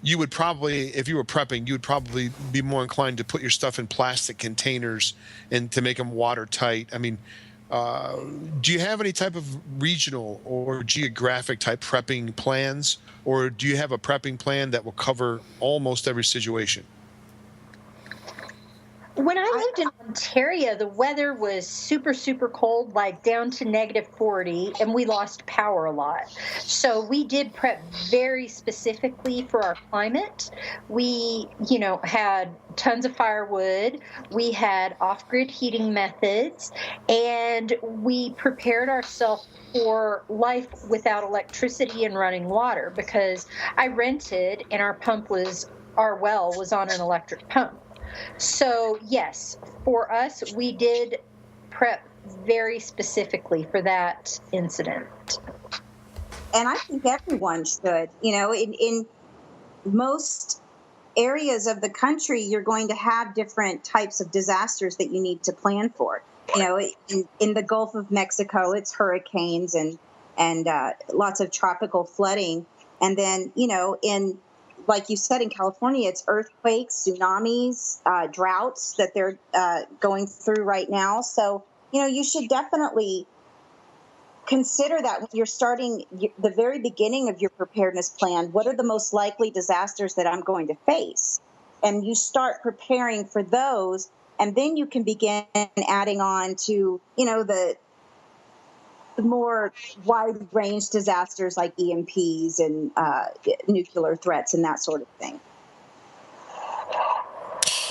you would probably, if you were prepping, you would probably be more inclined to put your stuff in plastic containers and to make them watertight. I mean, do you have any type of regional or geographic type prepping plans, or do you have a prepping plan that will cover almost every situation? When I lived in Ontario, the weather was super, super cold, like down to -40, and we lost power a lot. So we did prep very specifically for our climate. We, you know, had tons of firewood. We had off-grid heating methods, and we prepared ourselves for life without electricity and running water because I rented, and our well was on an electric pump. So, yes, for us, we did prep very specifically for that incident. And I think everyone should. You know, in most areas of the country, you're going to have different types of disasters that you need to plan for. You know, in the Gulf of Mexico, it's hurricanes and lots of tropical flooding. And then, you know, like you said, in California, it's earthquakes, tsunamis, droughts that they're going through right now. So, you know, you should definitely consider that when you're starting the very beginning of your preparedness plan. What are the most likely disasters that I'm going to face? And you start preparing for those, and then you can begin adding on to, you know, the more wide-range disasters like EMPs and nuclear threats and that sort of thing.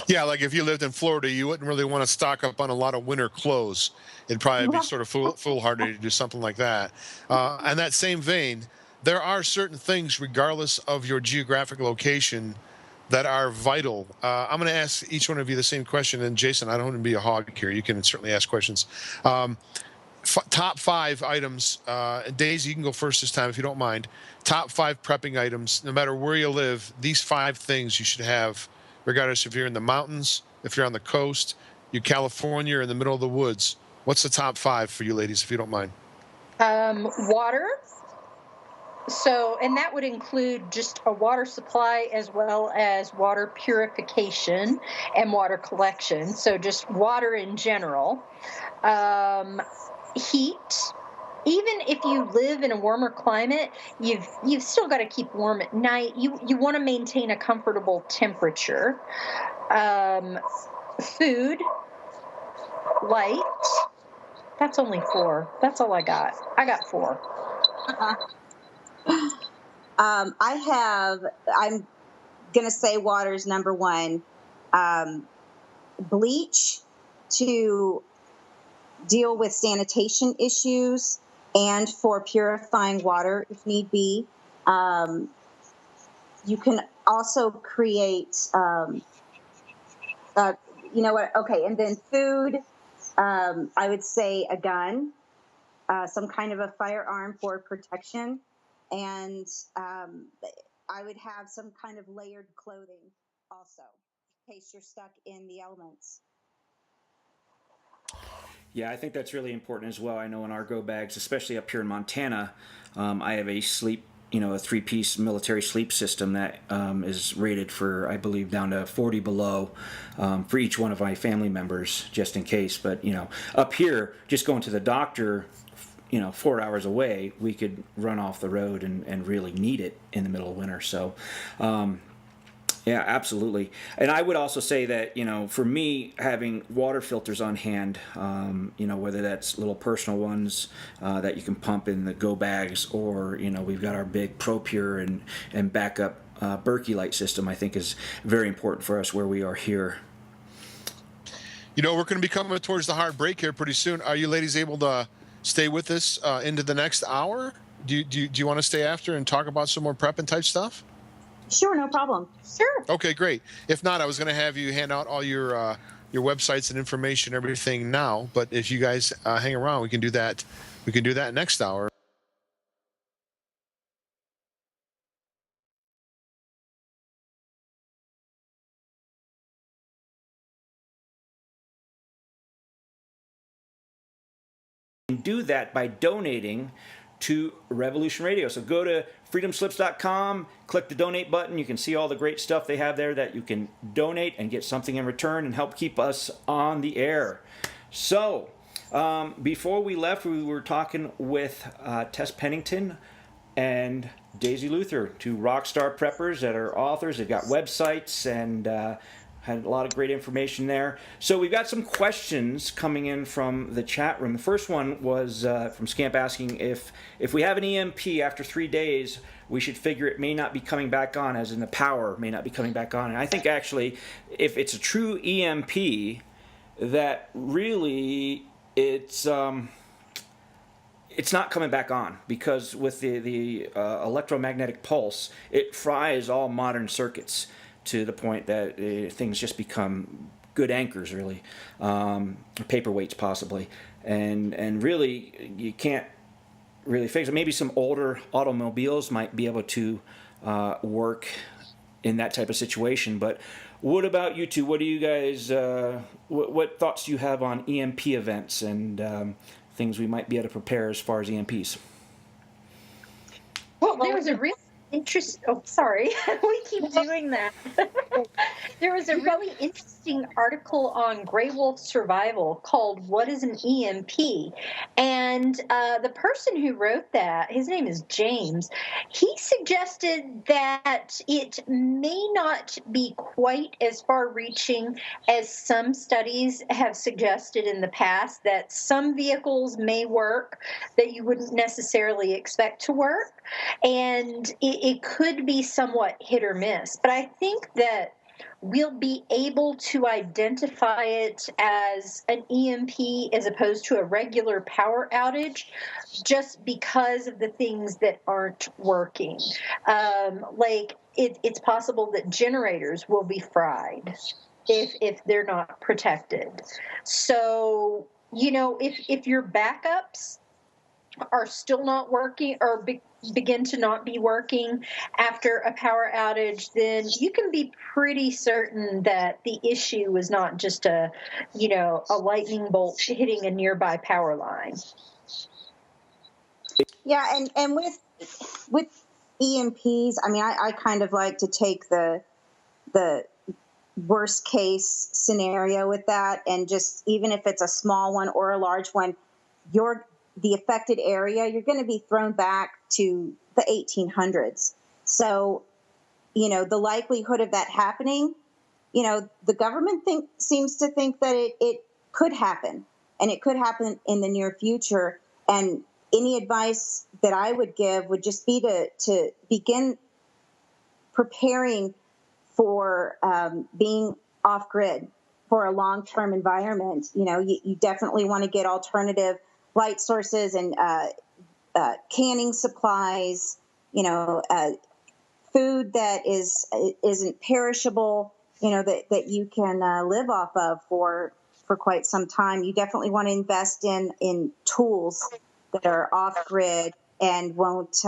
Yeah, like if you lived in Florida, you wouldn't really want to stock up on a lot of winter clothes. It'd probably be sort of foolhardy to do something like that. In that same vein, there are certain things, regardless of your geographic location, that are vital. I'm going to ask each one of you the same question. And Jason, I don't want to be a hog here. You can certainly ask questions. Top 5 items. Daisy, you can go first this time if you don't mind. Top 5 prepping items, no matter where you live. These 5 things you should have, regardless if you're in the mountains, if you're on the coast, you're California, or in the middle of the woods. What's the top 5 for you ladies, if you don't mind? Water. So, and that would include just a water supply as well as water purification and water collection. So just water in general. Heat. Even if you live in a warmer climate, you've still got to keep warm at night. You want to maintain a comfortable temperature. Food, light. That's only 4. That's all I got. I got 4. I'm going to say water's number 1. Bleach to deal with sanitation issues and for purifying water if need be. You can also create, you know what? Okay. And then food, I would say a gun, some kind of a firearm for protection. And I would have some kind of layered clothing also, in case you're stuck in the elements. Yeah, I think that's really important as well. I know in our go bags, especially up here in Montana, I have a 3-piece military sleep system that is rated for, I believe, down to 40 below for each one of my family members, just in case. But, you know, up here, just going to the doctor, 4 hours away, we could run off the road and really need it in the middle of winter. So, yeah, absolutely. And I would also say that, for me, having water filters on hand, whether that's little personal ones that you can pump in the go bags, or, we've got our big ProPure and backup Berkey light system, I think is very important for us where we are here. We're going to be coming towards the hard break here pretty soon. Are you ladies able to stay with us into the next hour? Do you want to stay after and talk about some more prep and type stuff? Sure, no problem. Sure. Okay, great. If not, I was going to have you hand out all your websites and information, everything now. But if you guys hang around, we can do that. We can do that next hour. Do that by donating to Revolution Radio. So go to freedomslips.com, click the donate button. You can see all the great stuff they have there that you can donate and get something in return and help keep us on the air. So before we left, we were talking with Tess Pennington and Daisy Luther, two rock star preppers that are authors. They've got websites and had a lot of great information there. So we've got some questions coming in from the chat room. The first one was from Scamp asking if we have an EMP after 3 days, we should figure it may not be coming back on, as in the power may not be coming back on. And I think actually, if it's a true EMP, that really it's not coming back on, because with the electromagnetic pulse, it fries all modern circuits to the point that things just become good anchors, really, paperweights possibly, and really you can't really fix it. Maybe some older automobiles might be able to work in that type of situation. But what about you two? What do you guys? What thoughts do you have on EMP events and things we might be able to prepare as far as EMPs? Well, there was a real interesting. Oh, sorry, we keep doing that. There was a really interesting article on gray wolf survival called "What is an EMP?" And the person who wrote that, his name is James. He suggested that it may not be quite as far-reaching as some studies have suggested in the past. That some vehicles may work that you wouldn't necessarily expect to work, and it could be somewhat hit or miss. But I think that we'll be able to identify it as an EMP as opposed to a regular power outage, just because of the things that aren't working. It's possible that generators will be fried if they're not protected. So, if your backups are still not working or begin to not be working after a power outage, then you can be pretty certain that the issue was not just a lightning bolt hitting a nearby power line. Yeah, and with EMPs, I mean, I kind of like to take the worst case scenario with that, and just, even if it's a small one or a large one, the affected area, you're going to be thrown back to the 1800s. So, the likelihood of that happening, the government seems to think that it could happen, and it could happen in the near future. And any advice that I would give would just be to begin preparing for being off grid for a long-term environment. You definitely want to get alternative light sources and canning supplies, food that isn't perishable, that you can live off of for quite some time. You definitely want to invest in tools that are off grid and won't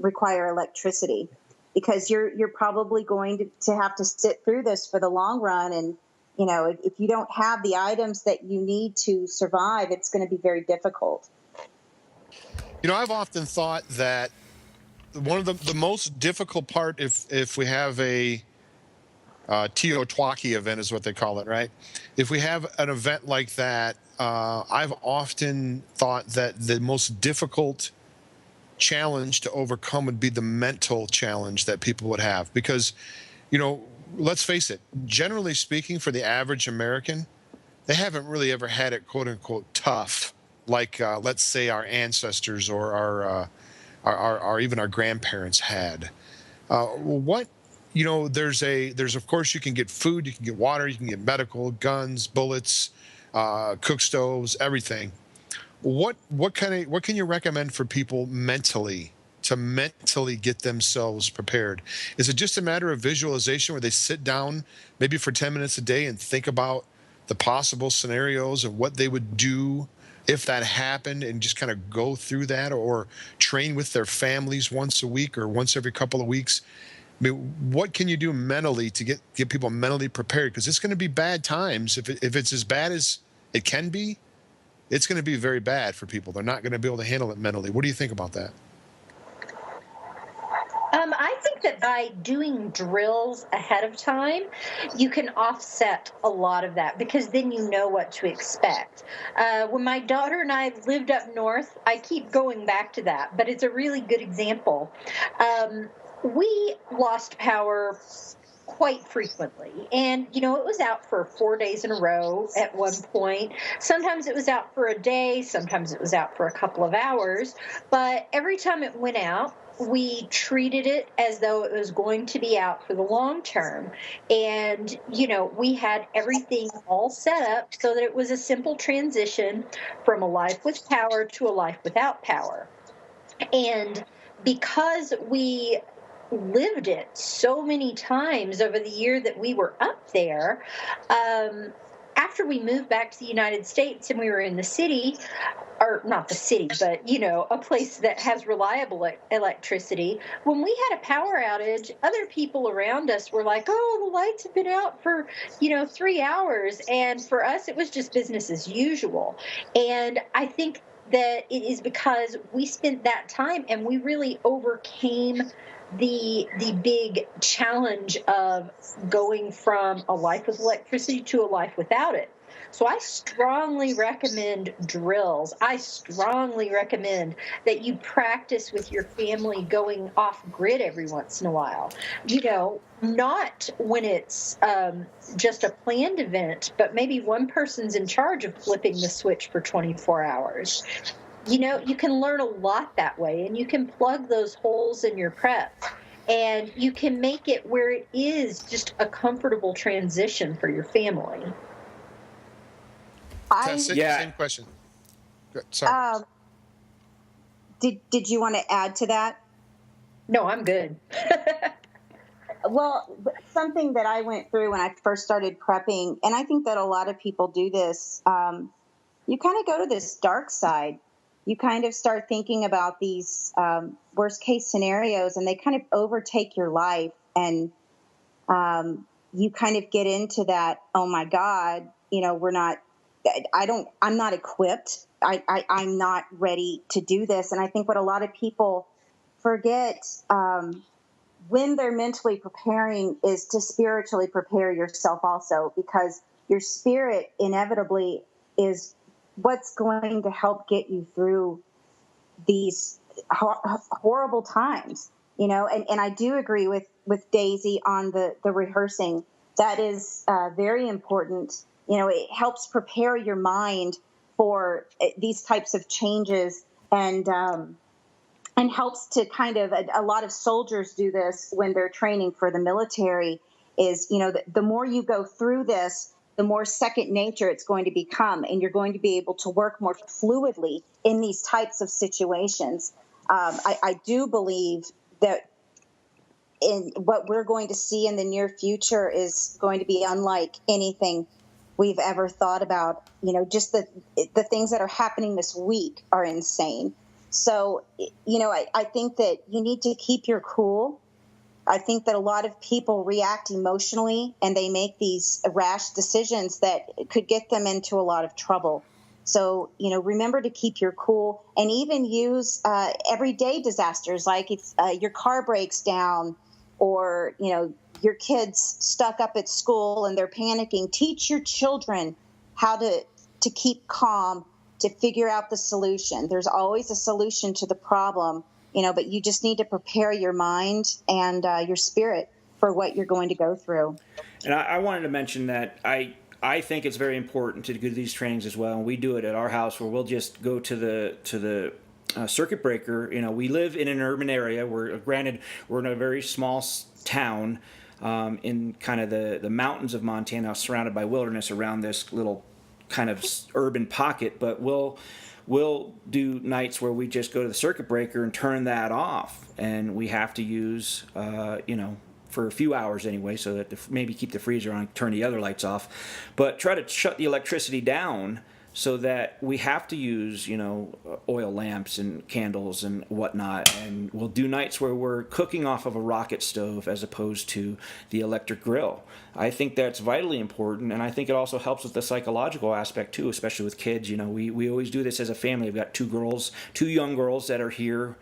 require electricity, because you're probably going to have to sit through this for the long run. And if you don't have the items that you need to survive, it's going to be very difficult. I've often thought that one of the most difficult part, if we have a Teotwaki event is what they call it, right? If we have an event like that, I've often thought that the most difficult challenge to overcome would be the mental challenge that people would have. Because, let's face it, generally speaking, for the average American, they haven't really ever had it, quote unquote, tough, like, let's say, our ancestors or our even our grandparents had. There's of course, you can get food, you can get water, you can get medical, guns, bullets, cook stoves, everything. What can you recommend for people mentally to mentally get themselves prepared? Is it just a matter of visualization where they sit down maybe for 10 minutes a day and think about the possible scenarios of what they would do if that happened, and just kind of go through that, or train with their families once a week or once every couple of weeks? I mean, what can you do mentally to get people mentally prepared? Because it's going to be bad times. If it's as bad as it can be, it's going to be very bad for people. They're not going to be able to handle it mentally. What do you think about that? I think that by doing drills ahead of time, you can offset a lot of that, because then you know what to expect. When my daughter and I lived up north, I keep going back to that, but it's a really good example. We lost power quite frequently. And, it was out for 4 days in a row at one point. Sometimes it was out for a day. Sometimes it was out for a couple of hours. But every time it went out, we treated it as though it was going to be out for the long term. And, we had everything all set up so that it was a simple transition from a life with power to a life without power. And because we lived it so many times over the year that we were up there, after we moved back to the United States and we were in the city, or not the city, but, a place that has reliable electricity, when we had a power outage, other people around us were like, oh, the lights have been out for, 3 hours. And for us, it was just business as usual. And I think that it is because we spent that time and we really overcame the big challenge of going from a life with electricity to a life without it. So I strongly recommend drills. I strongly recommend that you practice with your family going off grid every once in a while. Not when it's just a planned event, but maybe one person's in charge of flipping the switch for 24 hours. You can learn a lot that way, and you can plug those holes in your prep, and you can make it where it is just a comfortable transition for your family. Same question. Good. Sorry. Did you want to add to that? No, I'm good. Well, something that I went through when I first started prepping, and I think that a lot of people do this, you kind of go to this dark side. You kind of start thinking about these worst case scenarios, and they kind of overtake your life, and you kind of get into that, oh my God, I'm not equipped. I'm not ready to do this. And I think what a lot of people forget when they're mentally preparing is to spiritually prepare yourself also, because your spirit inevitably is what's going to help get you through these horrible times, and I do agree with Daisy on the rehearsing. That is very important. It helps prepare your mind for these types of changes, and helps to kind of, a lot of soldiers do this when they're training for the military, is, the more you go through this, the more second nature it's going to become, and you're going to be able to work more fluidly in these types of situations. I do believe that in what we're going to see in the near future is going to be unlike anything we've ever thought about. Just the things that are happening this week are insane. So, I think that you need to keep your cool. I think that a lot of people react emotionally, and they make these rash decisions that could get them into a lot of trouble. So, remember to keep your cool, and even use everyday disasters, like if your car breaks down, or, your kids stuck up at school and they're panicking, teach your children how to keep calm, to figure out the solution. There's always a solution to the problem, but you just need to prepare your mind and your spirit for what you're going to go through. And I wanted to mention that I think it's very important to do these trainings as well. And we do it at our house where we'll just go to the circuit breaker. We live in an urban area. We're in a very small town in kind of the mountains of Montana, surrounded by wilderness around this little kind of urban pocket. But we'll do nights where we just go to the circuit breaker and turn that off, and we have to use for a few hours anyway, so that maybe keep the freezer on, turn the other lights off, but try to shut the electricity down so that we have to use, oil lamps and candles and whatnot. And we'll do nights where we're cooking off of a rocket stove as opposed to the electric grill. I think that's vitally important, and I think it also helps with the psychological aspect too, especially with kids. We always do this as a family. We've got two young girls that are here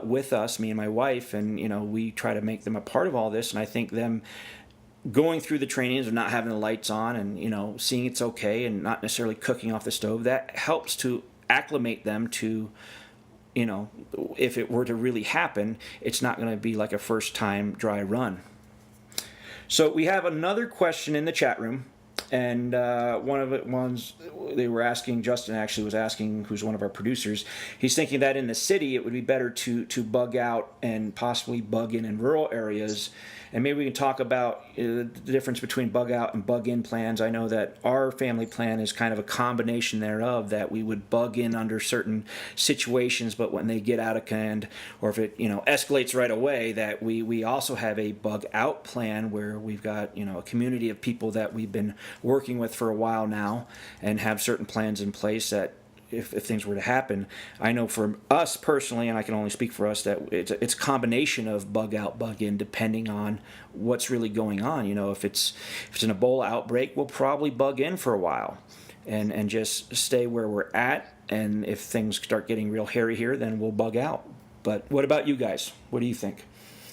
with us, me and my wife, and we try to make them a part of all this. And I think them going through the trainings of not having the lights on and seeing it's okay and not necessarily cooking off the stove, that helps to acclimate them to if it were to really happen, it's not going to be like a first time dry run. So we have another question in the chat room. And one of it ones they were asking, Justin actually was asking, who's one of our producers, he's thinking that in the city it would be better to bug out and possibly bug in rural areas. And maybe we can talk about the difference between bug out and bug in plans. I know that our family plan is kind of a combination thereof, that we would bug in under certain situations, but when they get out of hand, or if it escalates right away, that we also have a bug out plan where we've got a community of people that we've been working with for a while now and have certain plans in place that if things were to happen. I know for us personally, and I can only speak for us, that it's a combination of bug out, bug in, depending on what's really going on. If it's an Ebola outbreak, we'll probably bug in for a while and just stay where we're at. And if things start getting real hairy here, then we'll bug out. But what about you guys? What do you think?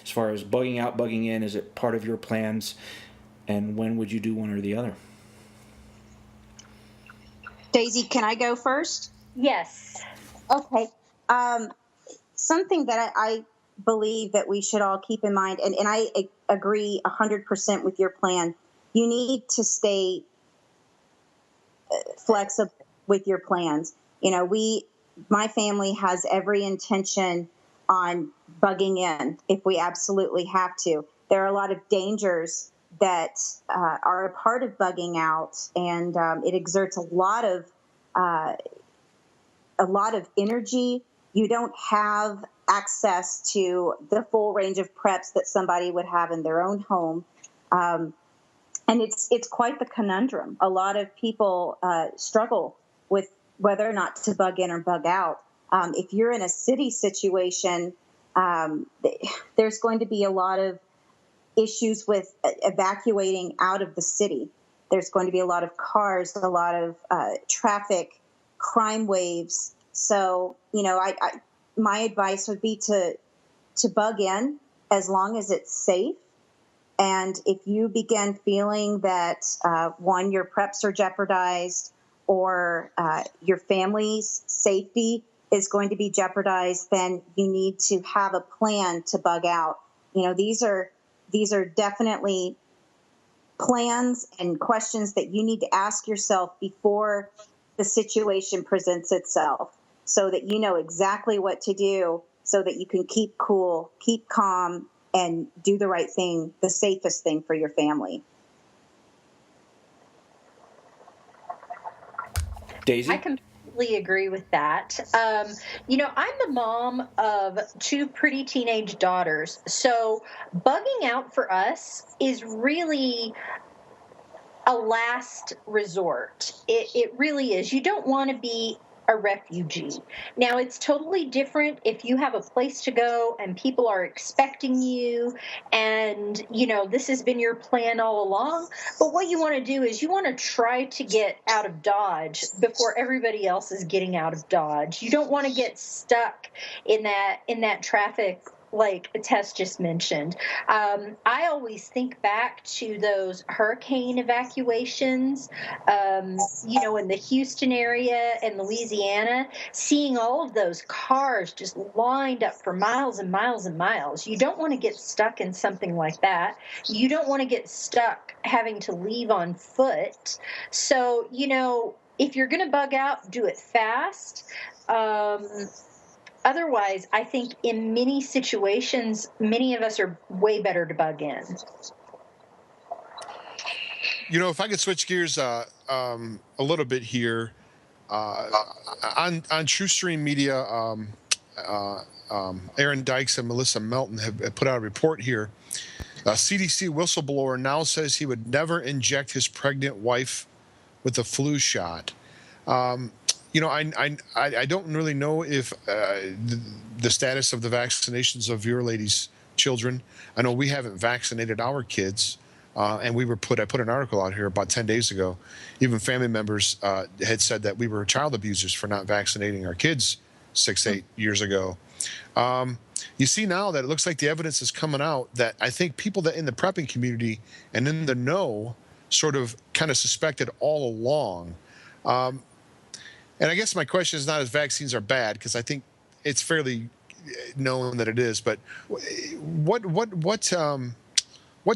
As far as bugging out, bugging in, is it part of your plans? And when would you do one or the other? Daisy, can I go first? Yes. Okay. Something that I believe that we should all keep in mind, and I agree 100% with your plan. You need to stay flexible with your plans. My family has every intention on bugging in if we absolutely have to. There are a lot of dangers that are a part of bugging out, and it exerts a lot of energy. You don't have access to the full range of preps that somebody would have in their own home, and it's quite the conundrum. A lot of people struggle with whether or not to bug in or bug out. If you're in a city situation, there's going to be a lot of issues with evacuating out of the city. There's going to be a lot of cars, a lot of traffic, crime waves. So, my advice would be to bug in as long as it's safe. And if you begin feeling that, one, your preps are jeopardized or your family's safety is going to be jeopardized, then you need to have a plan to bug out. These are definitely plans and questions that you need to ask yourself before the situation presents itself, so that you know exactly what to do, so that you can keep cool, keep calm, and do the right thing, the safest thing for your family. Daisy? I completely agree with that. I'm the mom of two pretty teenage daughters, so bugging out for us is really a last resort. It really is. You don't want to be a refugee. Now, it's totally different if you have a place to go and people are expecting you and, this has been your plan all along. But what you want to do is you want to try to get out of Dodge before everybody else is getting out of Dodge. You don't want to get stuck in that traffic like Tess just mentioned. I always think back to those hurricane evacuations, in the Houston area and Louisiana, seeing all of those cars just lined up for miles and miles and miles. You don't want to get stuck in something like that. You don't want to get stuck having to leave on foot. So, if you're going to bug out, do it fast. Otherwise, I think in many situations, many of us are way better to bug in. If I could switch gears a little bit here, on TrueStream Media, Aaron Dykes and Melissa Melton have put out a report here. A CDC whistleblower now says he would never inject his pregnant wife with a flu shot. I don't really know if the status of the vaccinations of your ladies' children. I know we haven't vaccinated our kids, and I put an article out here about 10 days ago. Even family members had said that we were child abusers for not vaccinating our kids 6-8 years ago. You see now that it looks like the evidence is coming out that I think people that in the prepping community and in the know sort of kind of suspected all along. And I guess my question is not if vaccines are bad, because I think it's fairly known that it is. But what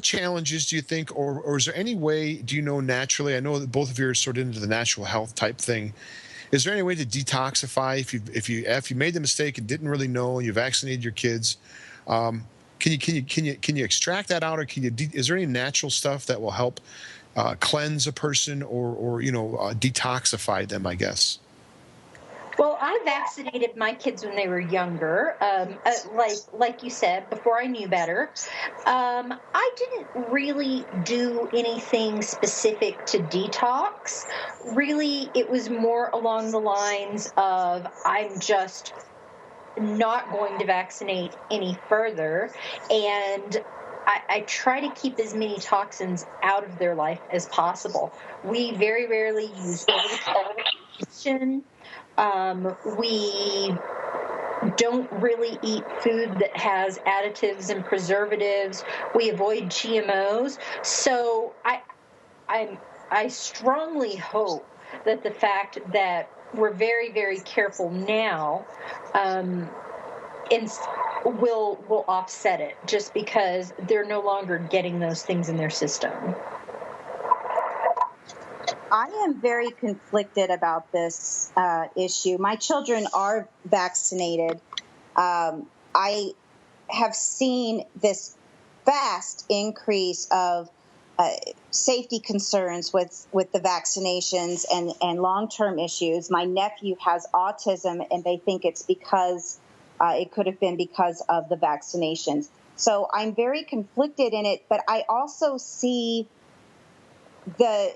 challenges do you think, or is there any way, do you know naturally? I know that both of you are sort of into the natural health type thing. Is there any way to detoxify if you made the mistake and didn't really know and you vaccinated your kids? Can you extract that out, or is there any natural stuff that will help cleanse a person or detoxify them, I guess? Well, I vaccinated my kids when they were younger, like you said, before I knew better. I didn't really do anything specific to detox. Really, it was more along the lines of I'm just not going to vaccinate any further, and I try to keep as many toxins out of their life as possible. We very rarely use medication. We don't really eat food that has additives and preservatives. We avoid GMOs. So I strongly hope that the fact that we're very, very careful now will offset it, just because they're no longer getting those things in their system. I am very conflicted about this issue. My children are vaccinated. I have seen this vast increase of safety concerns with the vaccinations and long-term issues. My nephew has autism, and they think it's because it could have been because of the vaccinations. So I'm very conflicted in it, but I also see the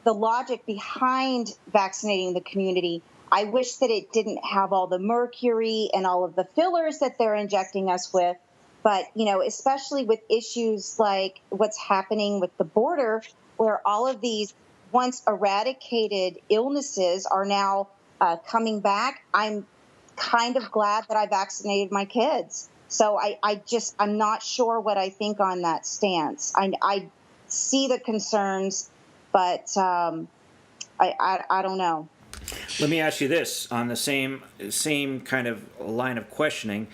logic behind vaccinating the community. I wish that it didn't have all the mercury and all of the fillers that they're injecting us with. But, especially with issues like what's happening with the border, where all of these once eradicated illnesses are now coming back, I'm kind of glad that I vaccinated my kids. So I'm not sure what I think on that stance. I see the concerns, but I don't know. Let me ask you this on the same kind of line of questioning.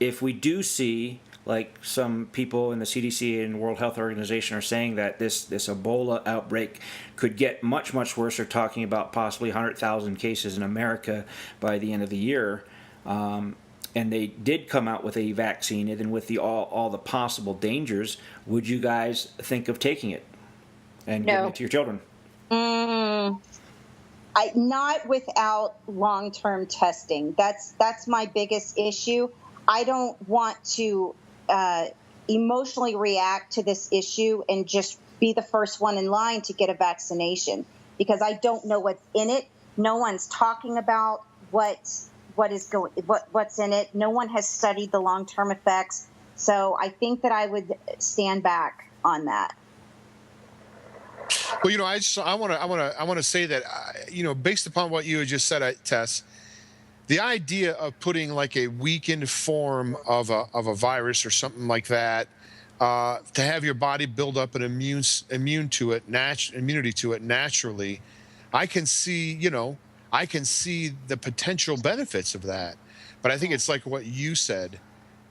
If we do see, like some people in the CDC and World Health Organization are saying that this Ebola outbreak could get much, much worse, they're talking about possibly 100,000 cases in America by the end of the year, and they did come out with a vaccine, and then with all the possible dangers, would you guys think of taking it and giving it to your children? Not without long-term testing. That's my biggest issue. I don't want to emotionally react to this issue and just be the first one in line to get a vaccination, because I don't know what's in it. No one's talking about what's in it. No one has studied the long-term effects. So I think that I would stand back on that. Well, I want to say that, based upon what you had just said, Tess, the idea of putting like a weakened form of a virus or something like that, to have your body build up an immunity to it naturally, I can see, I can see the potential benefits of that. But I think it's like what you said.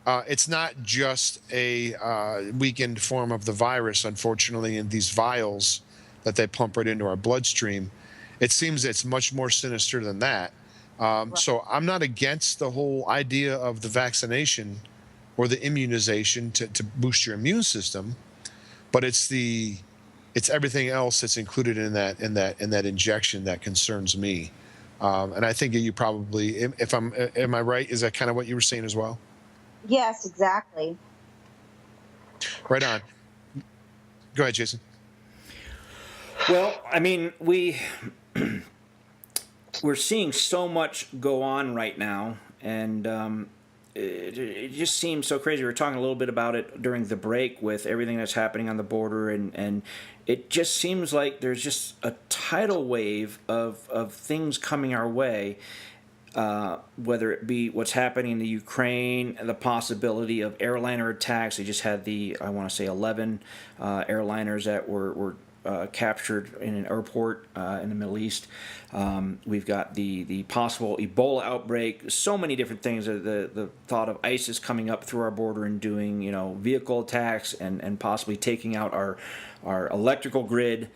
It's not just a weakened form of the virus, unfortunately, in these vials that they pump right into our bloodstream. It seems it's much more sinister than that. So I'm not against the whole idea of the vaccination or the immunization to boost your immune system, but it's everything else that's included in that injection that concerns me. And I think you probably, am I right? Is that kind of what you were saying as well? Yes, exactly. Right on. Go ahead, Jason. Well, I mean, we're seeing so much go on right now, and it just seems so crazy. We were talking a little bit about it during the break with everything that's happening on the border, and it just seems like there's just a tidal wave of things coming our way. Whether it be what's happening in the Ukraine, the possibility of airliner attacks. They just had I want to say 11 airliners that were captured in an airport in the Middle East. We've got the possible Ebola outbreak. So many different things. The thought of ISIS coming up through our border and doing vehicle attacks and possibly taking out our electrical grid.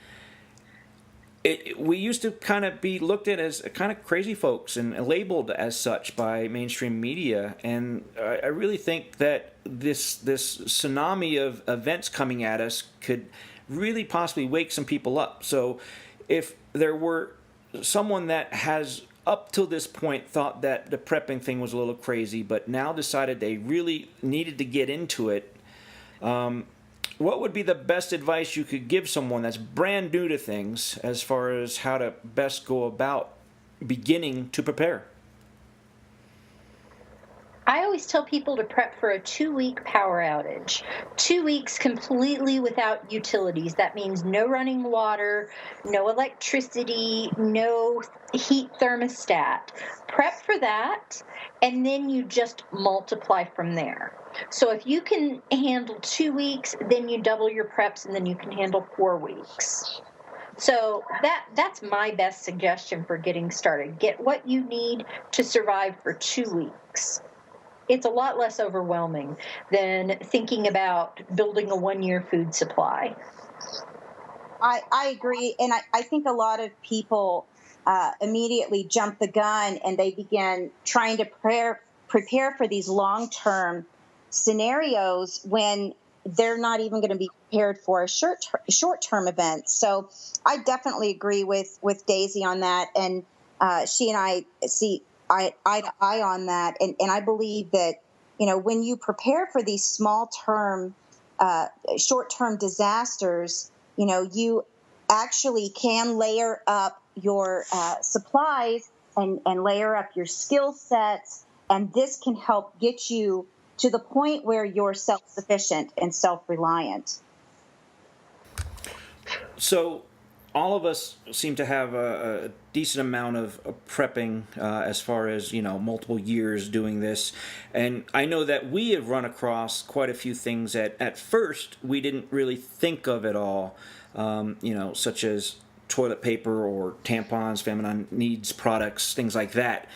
We used to kind of be looked at as kind of crazy folks and labeled as such by mainstream media, and I really think that this tsunami of events coming at us could really possibly wake some people up. So if there were someone that has up till this point thought that the prepping thing was a little crazy, but now decided they really needed to get into it, what would be the best advice you could give someone that's brand new to things as far as how to best go about beginning to prepare? I always tell people to prep for a 2-week power outage. 2 weeks completely without utilities. That means no running water, no electricity, no heat thermostat. Prep for that, and then you just multiply from there. So if you can handle 2 weeks, then you double your preps, and then you can handle 4 weeks. So that's my best suggestion for getting started. Get what you need to survive for 2 weeks. It's a lot less overwhelming than thinking about building a 1-year food supply. I agree. And I think a lot of people immediately jump the gun and they begin trying to prepare for these long-term scenarios when they're not even going to be prepared for a short-term event. So I definitely agree with Daisy on that. And she and I see eye to eye on that. And I believe that, when you prepare for these short-term disasters, you actually can layer up your supplies and layer up your skill sets. And this can help get you to the point where you're self-sufficient and self-reliant. So all of us seem to have a decent amount of prepping as far as, multiple years doing this. And I know that we have run across quite a few things that at first we didn't really think of at all, such as toilet paper or tampons, feminine needs products, things like that.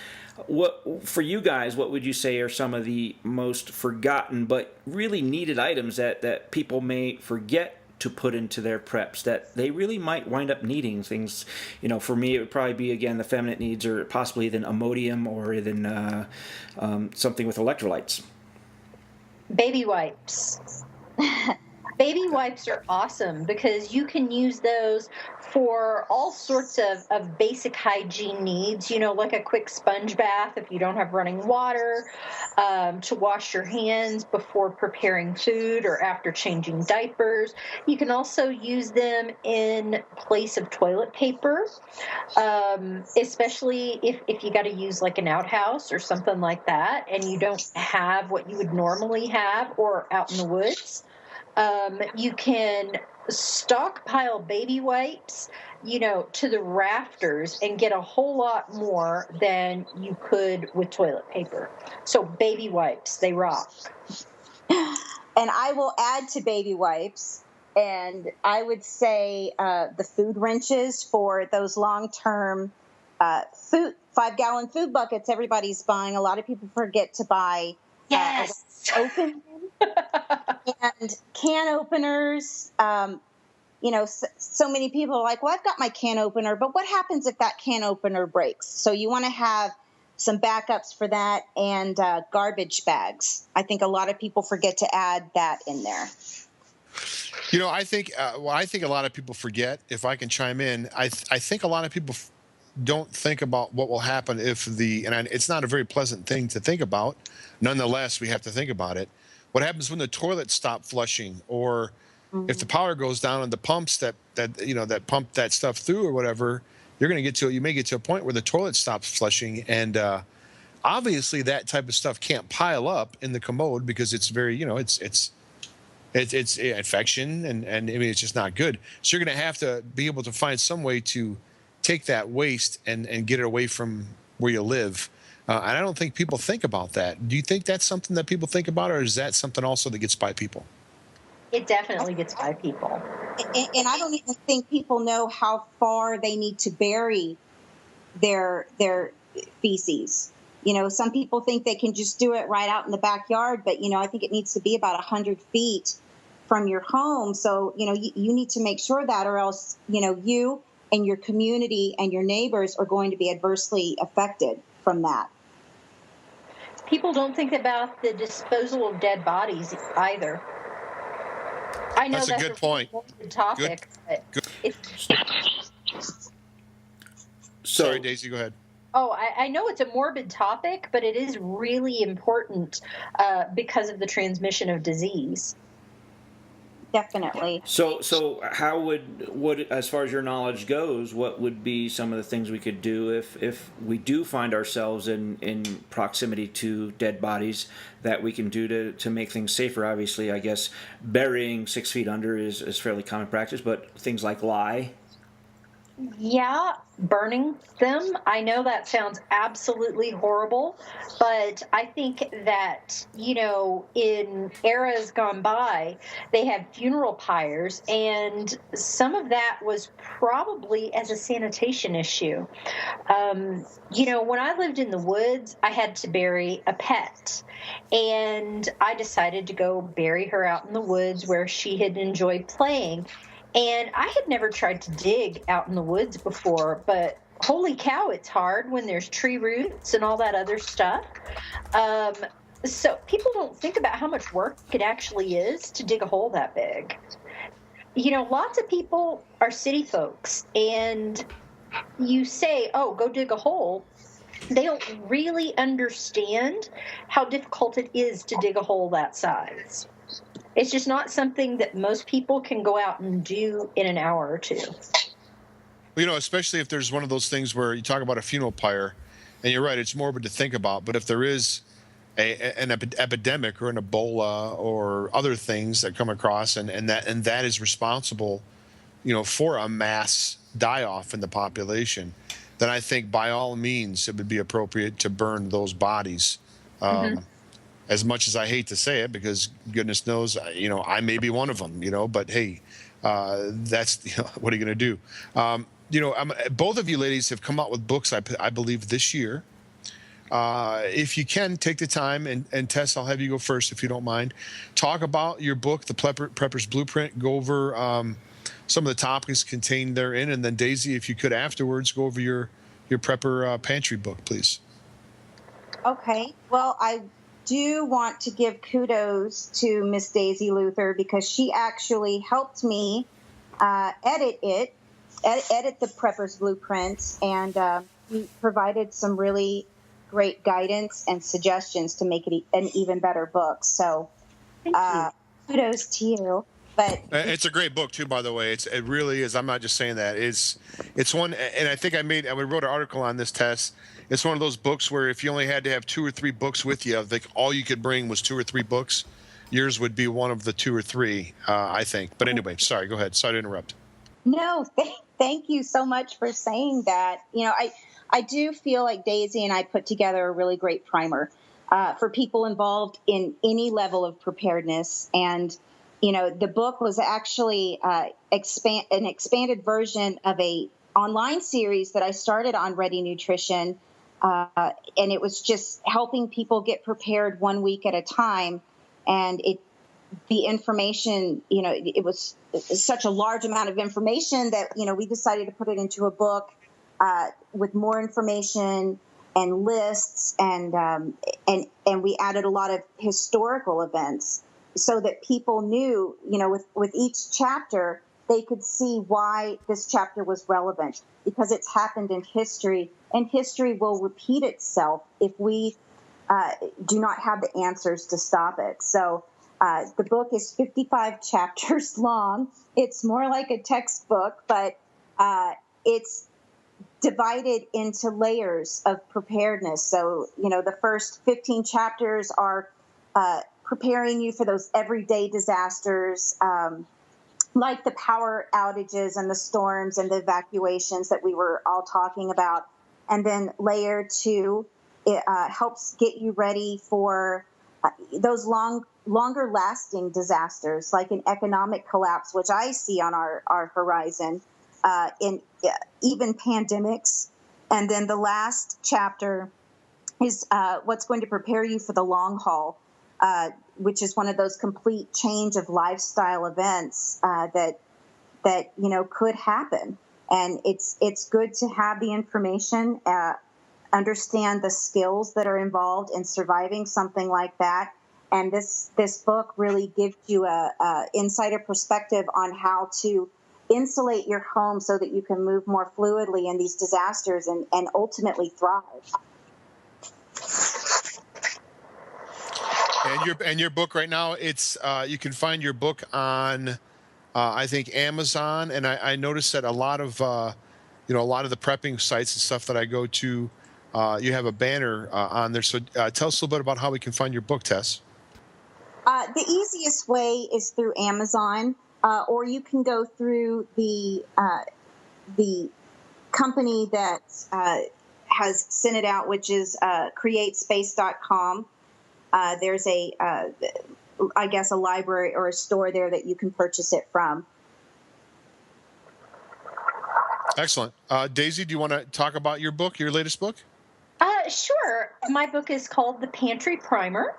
What for you guys, what would you say are some of the most forgotten but really needed items that people may forget to put into their preps that they really might wind up needing? Things, for me, it would probably be, again, the feminine needs, or possibly then Imodium, or then something with electrolytes. Baby wipes. Baby wipes are awesome because you can use those for all sorts of basic hygiene needs, like a quick sponge bath if you don't have running water, to wash your hands before preparing food or after changing diapers. You can also use them in place of toilet paper, especially if you got to use like an outhouse or something like that and you don't have what you would normally have or out in the woods. You can stockpile baby wipes, to the rafters and get a whole lot more than you could with toilet paper. So baby wipes, they rock. And I will add to baby wipes, and I would say the food wrenches for those long-term food 5-gallon food buckets everybody's buying. A lot of people forget to buy Yes. Open and can openers. So many people are like, well, I've got my can opener, but what happens if that can opener breaks? So you want to have some backups for that, and garbage bags. I think a lot of people forget to add that in there. I think a lot of people forget, if I can chime in, I think a lot of people don't think about what will happen if it's not a very pleasant thing to think about. Nonetheless, we have to think about it. What happens when the toilets stop flushing, or if the power goes down on the pumps that pump that stuff through or whatever? You may get to a point where the toilet stops flushing, and obviously that type of stuff can't pile up in the commode because it's very, it's infection, and I mean, it's just not good. So you're going to have to be able to find some way to take that waste and get it away from where you live. And I don't think people think about that. Do you think that's something that people think about, or is that something also that gets by people? It definitely gets by people. And I don't even think people know how far they need to bury their feces. Some people think they can just do it right out in the backyard, but, I think it needs to be about 100 feet from your home. So, you need to make sure that, or else, you and your community and your neighbors are going to be adversely affected from that. People don't think about the disposal of dead bodies either. I know that's a good point. Topic, good. Sorry, Daisy, go ahead. Oh, I know it's a morbid topic, but it is really important because of the transmission of disease. Definitely. So how would, as far as your knowledge goes, what would be some of the things we could do if we do find ourselves in proximity to dead bodies that we can do to make things safer? Obviously, I guess burying 6 feet under is fairly common practice, but things like lye. Yeah, burning them. I know that sounds absolutely horrible, but I think that, in eras gone by, they had funeral pyres, and some of that was probably as a sanitation issue. When I lived in the woods, I had to bury a pet, and I decided to go bury her out in the woods where she had enjoyed playing. And I had never tried to dig out in the woods before, but holy cow, it's hard when there's tree roots and all that other stuff. So people don't think about how much work it actually is to dig a hole that big. Lots of people are city folks, and you say, oh, go dig a hole. They don't really understand how difficult it is to dig a hole that size. It's just not something that most people can go out and do in an hour or two. Well, especially if there's one of those things where you talk about a funeral pyre, and you're right, it's morbid to think about, but if there is an epidemic or an Ebola or other things that come across, and that is responsible, for a mass die-off in the population, then I think by all means it would be appropriate to burn those bodies. As much as I hate to say it, because goodness knows, I may be one of them, but hey, that's, what are you going to do? Both of you ladies have come out with books, I believe, this year. If you can, take the time, and Tess, I'll have you go first if you don't mind. Talk about your book, The Prepper's Blueprint. Go over some of the topics contained therein, and then Daisy, if you could afterwards, go over your Prepper Pantry book, please. Okay. Well, I do want to give kudos to Miss Daisy Luther, because she actually helped me edit the Prepper's Blueprint, and he provided some really great guidance and suggestions to make it an even better book. So kudos to you. But it's a great book too, by the way. It really is. I'm not just saying that. It's one, and I think we wrote an article on this, Tess. It's one of those books where if you only had to have 2 or 3 books with you, I think all you could bring was 2 or 3 books. yours would be one of the 2 or 3, I think. But anyway, sorry, go ahead. Sorry to interrupt. No, thank you so much for saying that. I do feel like Daisy and I put together a really great primer for people involved in any level of preparedness. And, the book was actually an expanded version of a online series that I started on Ready Nutrition. And it was just helping people get prepared 1 week at a time. And the information, it was such a large amount of information that, we decided to put it into a book with more information and lists, and we added a lot of historical events so that people knew, with each chapter, they could see why this chapter was relevant, because it's happened in history, and history will repeat itself if we do not have the answers to stop it. So the book is 55 chapters long. It's more like a textbook, but it's divided into layers of preparedness. So, the first 15 chapters are preparing you for those everyday disasters, like the power outages and the storms and the evacuations that we were all talking about. And then layer 2, it helps get you ready for those longer lasting disasters, like an economic collapse, which I see on our horizon, in even pandemics. And then the last chapter is what's going to prepare you for the long haul, which is one of those complete change of lifestyle events that could happen. And it's good to have the information, understand the skills that are involved in surviving something like that. And this book really gives you a insider perspective on how to insulate your home so that you can move more fluidly in these disasters and ultimately thrive. And your book right now, it's you can find your book on I think Amazon, and I noticed that a lot of the prepping sites and stuff that I go to, you have a banner on there. So tell us a little bit about how we can find your book, Tess. The easiest way is through Amazon, or you can go through the company that has sent it out, which is createspace.com. There's a library or a store there that you can purchase it from. Excellent. Daisy, do you want to talk about your book, your latest book? Sure. My book is called The Pantry Primer.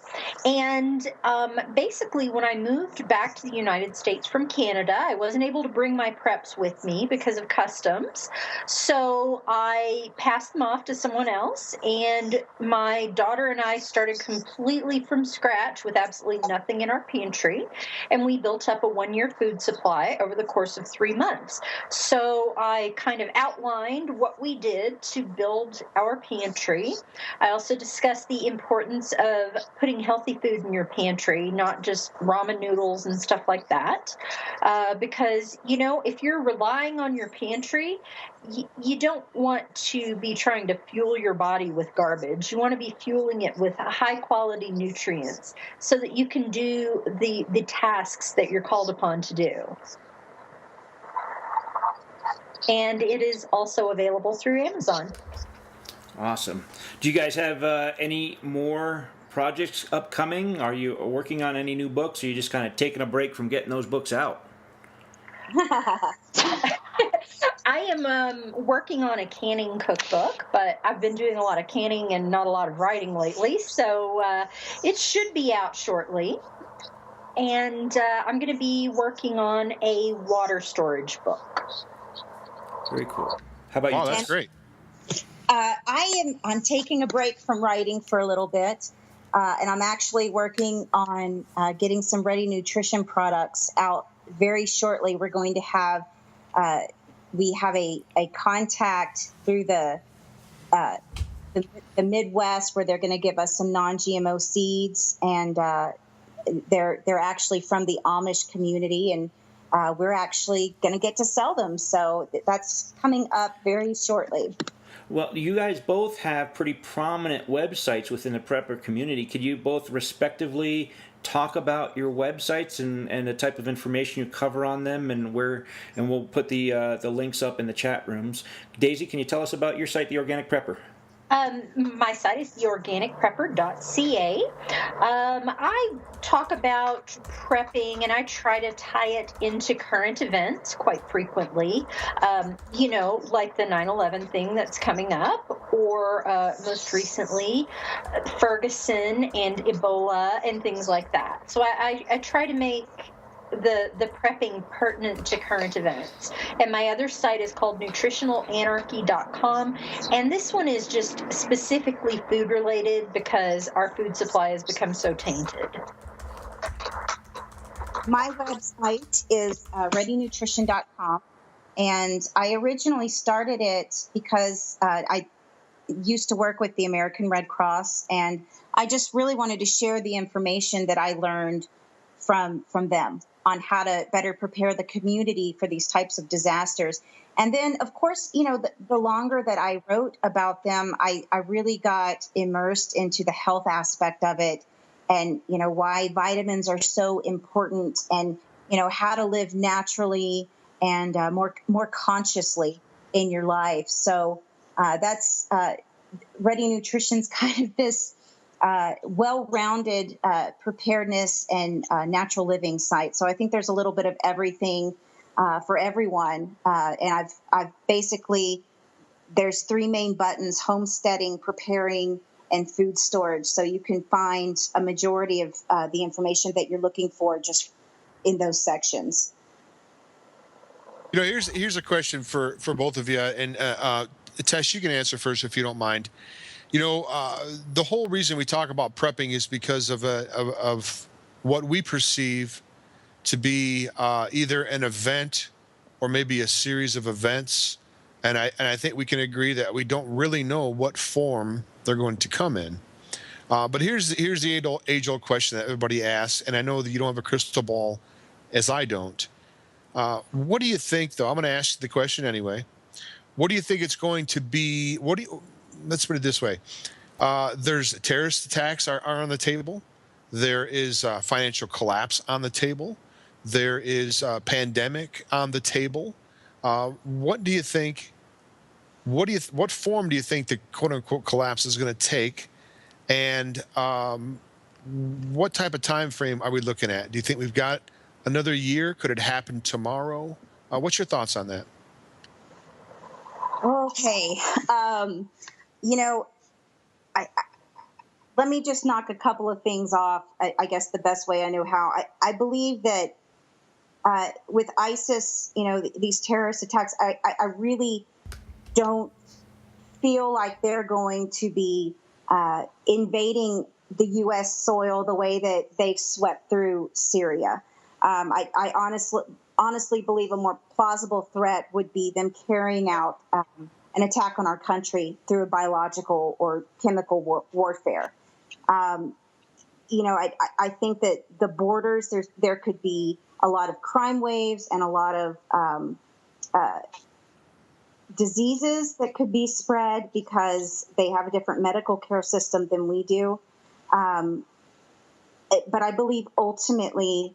And basically, when I moved back to the United States from Canada, I wasn't able to bring my preps with me because of customs. So I passed them off to someone else. And my daughter and I started completely from scratch with absolutely nothing in our pantry. And we built up a 1-year food supply over the course of 3 months. So I kind of outlined what we did to build our pantry. I also discussed the importance of putting healthy food in your pantry, not just ramen noodles and stuff like that. Because, if you're relying on your pantry, you don't want to be trying to fuel your body with garbage. You want to be fueling it with high quality nutrients so that you can do the tasks that you're called upon to do. And it is also available through Amazon. Awesome. Do you guys have any more projects upcoming? Are you working on any new books, or are you just kind of taking a break from getting those books out? I am working on a canning cookbook, but I've been doing a lot of canning and not a lot of writing lately, so it should be out shortly. And I'm going to be working on a water storage book. Very cool. How about you? Wow, that's great. I'm taking a break from writing for a little bit, and I'm actually working on getting some Ready Nutrition products out very shortly. We're going to have we have a contact through the Midwest where they're going to give us some non-GMO seeds, and they're actually from the Amish community, and we're actually going to get to sell them. So that's coming up very shortly. Well, you guys both have pretty prominent websites within the prepper community. Could you both respectively talk about your websites and the type of information you cover on them, and we'll put the links up in the chat rooms. Daisy, can you tell us about your site, The Organic Prepper? My site is theorganicprepper.ca. I talk about prepping and I try to tie it into current events quite frequently. Like the 9/11 thing that's coming up, or most recently, Ferguson and Ebola and things like that. So I try to make the prepping pertinent to current events. And my other site is called nutritionalanarchy.com, and this one is just specifically food related because our food supply has become so tainted. My website is readynutrition.com, and I originally started it because I used to work with the American Red Cross, and I just really wanted to share the information that I learned from them on how to better prepare the community for these types of disasters. And then, of course, the longer that I wrote about them, I really got immersed into the health aspect of it, and, why vitamins are so important, and, how to live naturally and more consciously in your life. So that's Ready Nutrition's kind of this well-rounded preparedness and natural living site. So I think there's a little bit of everything for everyone. And I've basically, there's 3 main buttons: homesteading, preparing, and food storage. So you can find a majority of the information that you're looking for just in those sections. Here's a question for both of you, and Tess, you can answer first if you don't mind. The whole reason we talk about prepping is because of what we perceive to be either an event or maybe a series of events, and I think we can agree that we don't really know what form they're going to come in. But here's the age-old question that everybody asks, and I know that you don't have a crystal ball, as I don't. What do you think, though? I'm going to ask you the question anyway. What do you think it's going to be? Let's put it this way. There's terrorist attacks are on the table. There is financial collapse on the table. There is a pandemic on the table. What do you think? What form do you think the quote unquote collapse is going to take? And what type of time frame are we looking at? Do you think we've got another year? Could it happen tomorrow? What's your thoughts on that? Okay. Let me just knock a couple of things off, I guess the best way I know how. I believe that with ISIS, these terrorist attacks, I really don't feel like they're going to be invading the U.S. soil the way that they've swept through Syria. I honestly believe a more plausible threat would be them carrying out an attack on our country through a biological or chemical warfare. I think that the borders, there could be a lot of crime waves and a lot of diseases that could be spread because they have a different medical care system than we do. But I believe ultimately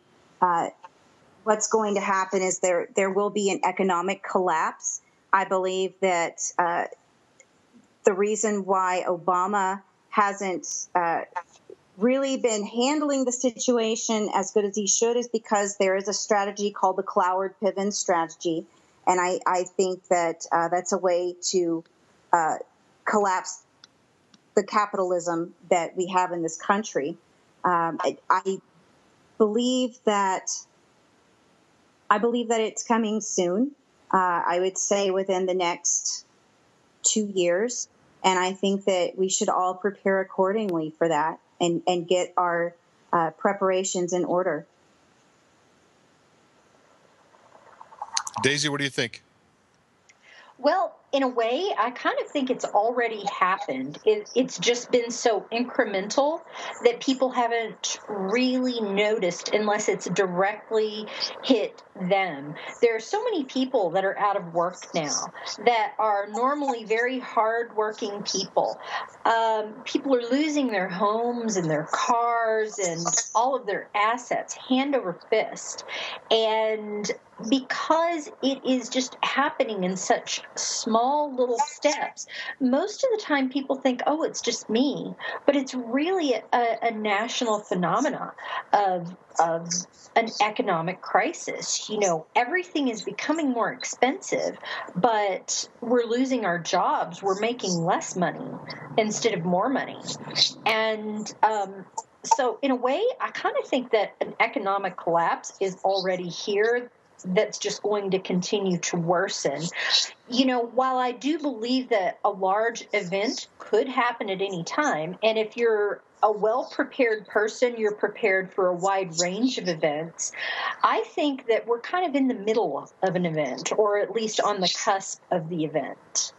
what's going to happen is there will be an economic collapse. I believe that the reason why Obama hasn't really been handling the situation as good as he should is because there is a strategy called the Cloward-Piven strategy. And I think that that's a way to collapse the capitalism that we have in this country. I believe that it's coming soon. I would say within the next 2 years. And I think that we should all prepare accordingly for that and get our preparations in order. Daisy, what do you think? Well, in a way, I kind of think it's already happened. It's just been so incremental that people haven't really noticed unless it's directly hit them. There are so many people that are out of work now that are normally very hardworking people. People are losing their homes and their cars and all of their assets hand over fist. And because it is just happening in such small little steps, most of the time people think, oh, it's just me. But it's really a national phenomenon of an economic crisis. You know, everything is becoming more expensive, but we're losing our jobs. We're making less money instead of more money. And so in a way, I kind of think that an economic collapse is already here that's just going to continue to worsen. You know, while I do believe that a large event could happen at any time, and if you're a well-prepared person, you're prepared for a wide range of events, I think that we're kind of in the middle of an event, or at least on the cusp of the event.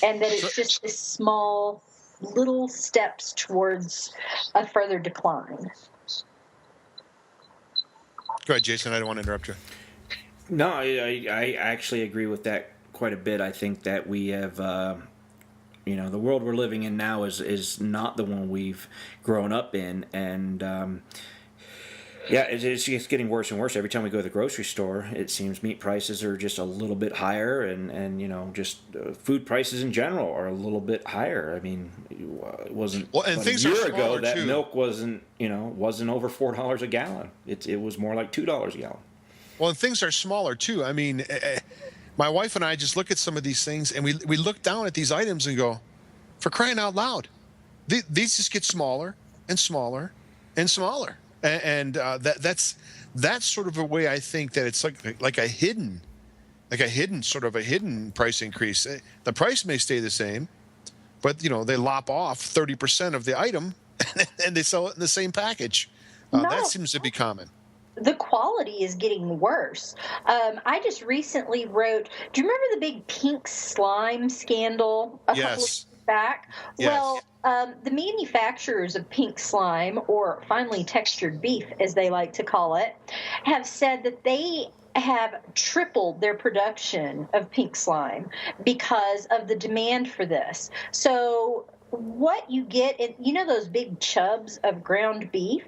And that it's just this small little steps towards a further decline. Go ahead, Jason. I don't want to interrupt you. No, I actually agree with that quite a bit. I think that we have, you know, the world we're living in now is not the one we've grown up in, and yeah, it's just getting worse and worse. Every time we go to the grocery store, it seems meat prices are just a little bit higher, and you know, just food prices in general are a little bit higher. I mean, it wasn't and things a year ago that too. milk wasn't over $4 a gallon. It was more like $2 a gallon. Well, and things are smaller too. I mean, my wife and I just look at some of these things, and we look down at these items and go, for crying out loud, these just get smaller and smaller and smaller, and that's sort of a way I think that it's like a hidden price increase. The price may stay the same, but you know, they lop off 30% of the item and they sell it in the same package. That seems to be common. The quality is getting worse. I just recently wrote, do you remember the big pink slime scandal a couple of years back? Yes. Well, the manufacturers of pink slime, or finely textured beef, as they like to call it, have said that they have tripled their production of pink slime because of the demand for this. So what you get, you know those big chubs of ground beef?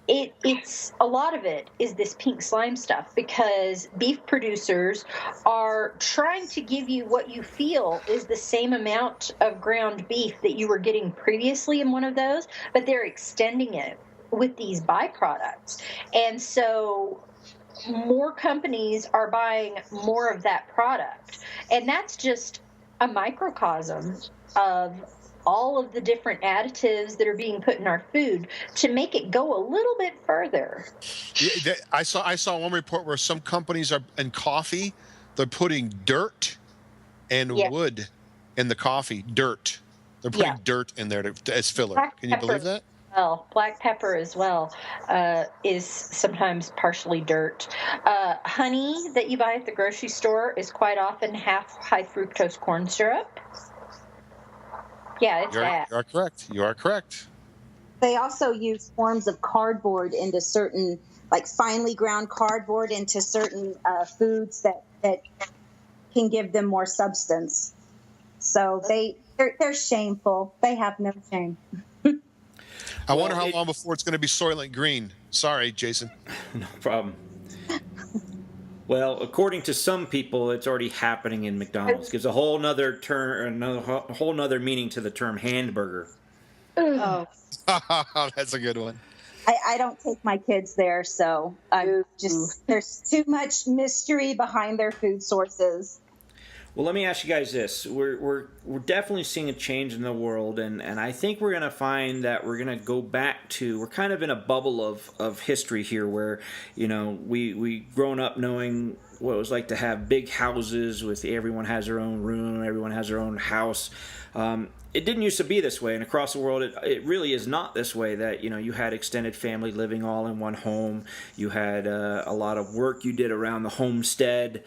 It's a lot of it is this pink slime stuff, because beef producers are trying to give you what you feel is the same amount of ground beef that you were getting previously in one of those, but they're extending it with these byproducts. And so more companies are buying more of that product. And that's just a microcosm of all of the different additives that are being put in our food to make it go a little bit further. Yeah, I saw one report where some companies are in coffee, they're putting dirt and wood in the coffee. Dirt. They're putting dirt in there as filler. Can you believe that? Well, black pepper as well is sometimes partially dirt. Honey that you buy at the grocery store is quite often half high fructose corn syrup. Yeah, it's bad. You are correct. You are correct. They also use forms of cardboard into certain, like finely ground cardboard into certain foods that can give them more substance. So they're shameful. They have no shame. I wonder how long before it's going to be Soylent Green. Sorry, Jason. No problem. Well, according to some people, it's already happening in McDonald's. Gives a whole nother meaning to the term hamburger. Oh, that's a good one. I don't take my kids there, so there's too much mystery behind their food sources. Well, let me ask you guys this. We're definitely seeing a change in the world, and I think we're going to find that we're going to go back to, we're kind of in a bubble of history here where, you know, we grown up knowing what it was like to have big houses with everyone has their own room, everyone has their own house. it didn't used to be this way, and across the world it really is not this way, that you had extended family living all in one home. You had a lot of work you did around the homestead,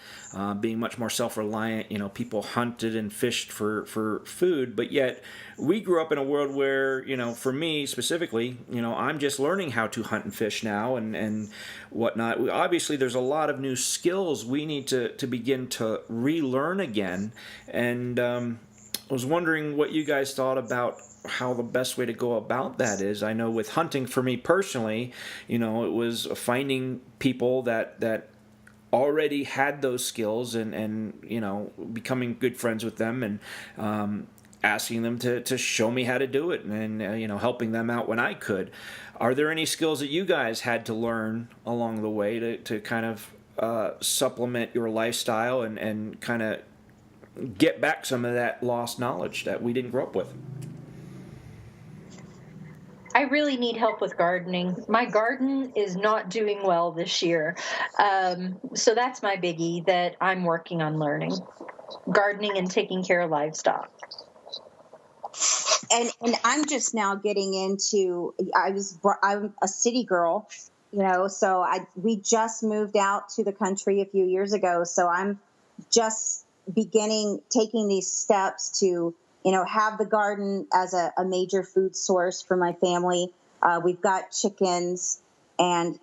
being much more self-reliant. People hunted and fished for food, but yet we grew up in a world where, for me specifically, I'm just learning how to hunt and fish now and whatnot. Obviously there's a lot of new skills we need to begin to relearn again, and I was wondering what you guys thought about how the best way to go about that is. I know with hunting, for me personally, it was finding people that already had those skills and becoming good friends with them and asking them to show me how to do it and helping them out when I could. Are there any skills that you guys had to learn along the way to kind of supplement your lifestyle and kind of get back some of that lost knowledge that we didn't grow up with? I really need help with gardening. My garden is not doing well this year. So that's my biggie that I'm working on learning. Gardening and taking care of livestock. And I'm just now getting into, I'm a city girl, so we just moved out to the country a few years ago. So I'm just taking these steps to, have the garden as a major food source for my family. We've got chickens, and,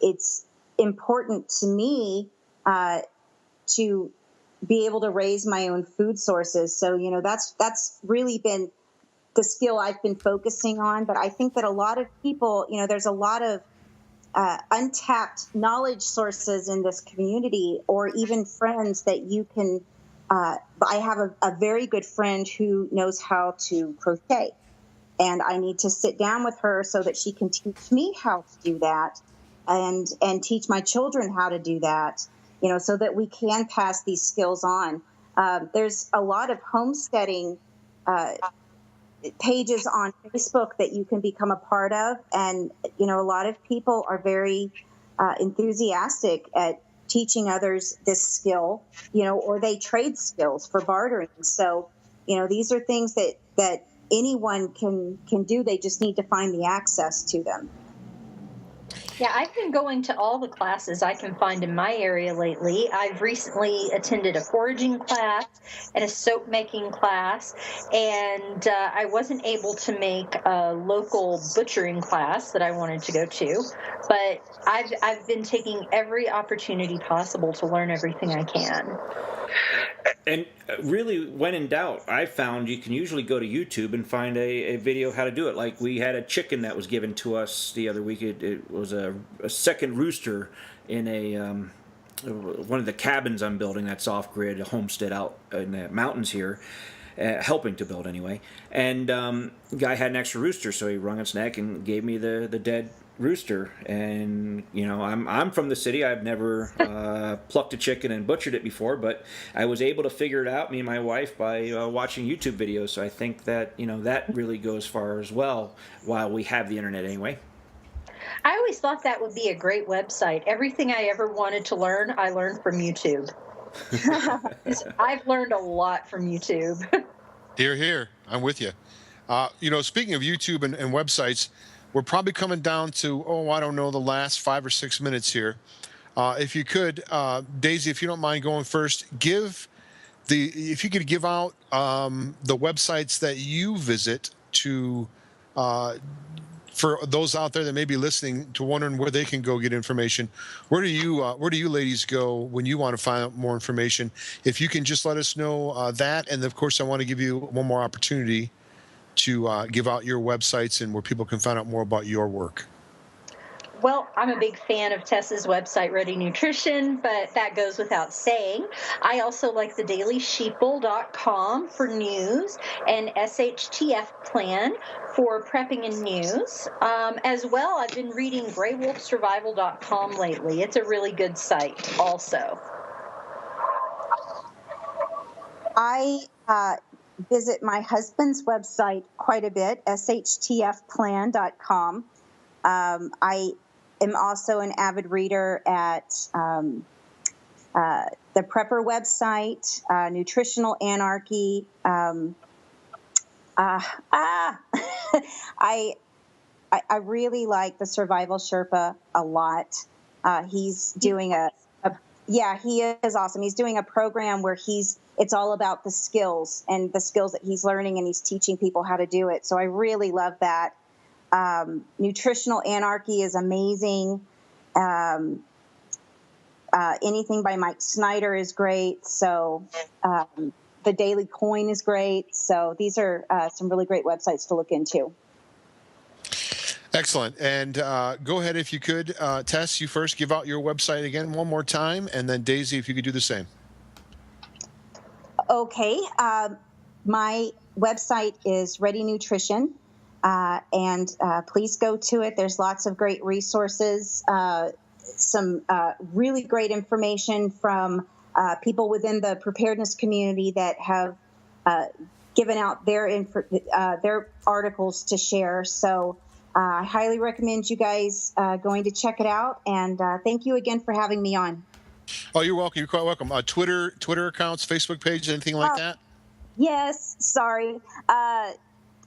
it's important to me to be able to raise my own food sources. So, that's really been the skill I've been focusing on. But I think that a lot of people, there's a lot of untapped knowledge sources in this community, or even friends that you can. I have a very good friend who knows how to crochet, and I need to sit down with her so that she can teach me how to do that, and teach my children how to do that, so that we can pass these skills on. There's a lot of homesteading pages on Facebook that you can become a part of, and a lot of people are very enthusiastic at teaching others this skill, or they trade skills for bartering. So, these are things that anyone can do. They just need to find the access to them. Yeah, I've been going to all the classes I can find in my area lately. I've recently attended a foraging class and a soap making class, and I wasn't able to make a local butchering class that I wanted to go to, but I've been taking every opportunity possible to learn everything I can. And really, when in doubt, I found you can usually go to YouTube and find a video of how to do it. Like, we had a chicken that was given to us the other week. It was a second rooster in one of the cabins I'm building that's off-grid, a homestead out in the mountains here, helping to build anyway. And the guy had an extra rooster, so he wrung its neck and gave me the dead rooster. And I'm from the city. I've never plucked a chicken and butchered it before, but I was able to figure it out, me and my wife, by watching YouTube videos. So I think that that really goes far as well, while we have the internet anyway. I always thought that would be a great website. Everything I ever wanted to learn, I learned from YouTube. I've learned a lot from YouTube. Here, I'm with you. Speaking of YouTube and websites, we're probably coming down to, I don't know, the last 5 or 6 minutes here. If you could, Daisy, if you don't mind going first, if you could give out the websites that you visit to, for those out there that may be listening to wondering where they can go get information. Where do you ladies go when you want to find out more information? If you can just let us know that, and of course I want to give you one more opportunity to give out your websites and where people can find out more about your work. Well, I'm a big fan of Tess's website, Ready Nutrition, but that goes without saying. I also like thedailysheeple.com for news and SHTF Plan for prepping and news. As well, I've been reading greywolfsurvival.com lately. It's a really good site also. I visit my husband's website quite a bit, shtfplan.com. I am also an avid reader at the Prepper website, Nutritional Anarchy. I really like the Survival Sherpa a lot. He's doing he is awesome. He's doing a program where it's all about the skills and the skills that he's learning, and he's teaching people how to do it. So I really love that. Nutritional Anarchy is amazing. Anything by Mike Snyder is great. So the Daily Coin is great. So these are some really great websites to look into. Excellent. And go ahead, if you could, Tess, you first give out your website again one more time, and then Daisy, if you could do the same. Okay. My website is Ready Nutrition, and please go to it. There's lots of great resources, some really great information from people within the preparedness community that have given out their articles to share. So I highly recommend you guys going to check it out. And thank you again for having me on. Oh, you're welcome. You're quite welcome. Twitter accounts, Facebook page, anything like that? Yes. Sorry.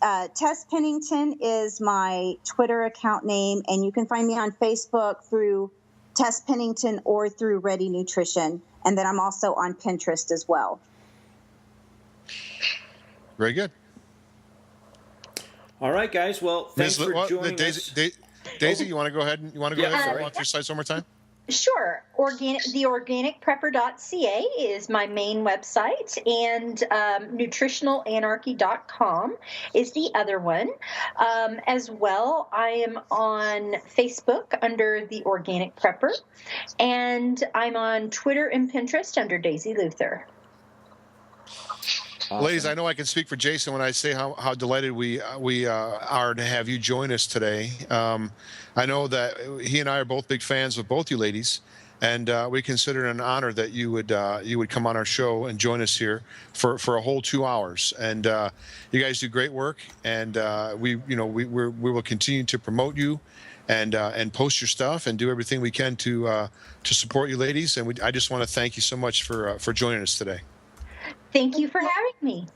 Tess Pennington is my Twitter account name, and you can find me on Facebook through Tess Pennington or through Ready Nutrition. And then I'm also on Pinterest as well. Very good. All right, guys. Well, thanks for joining us. Daisy, you want to go ahead and walk your sites one more time? Sure. Theorganicprepper.ca is my main website, and nutritionalanarchy.com is the other one. As well, I am on Facebook under The Organic Prepper, and I'm on Twitter and Pinterest under Daisy Luther. Awesome. Ladies, I know I can speak for Jason when I say how delighted we are to have you join us today. I know that he and I are both big fans of both you ladies, and we consider it an honor that you would come on our show and join us here for a whole 2 hours. And you guys do great work, and we will continue to promote you and post your stuff and do everything we can to support you ladies. And I just want to thank you so much for joining us today. Thank you for having me.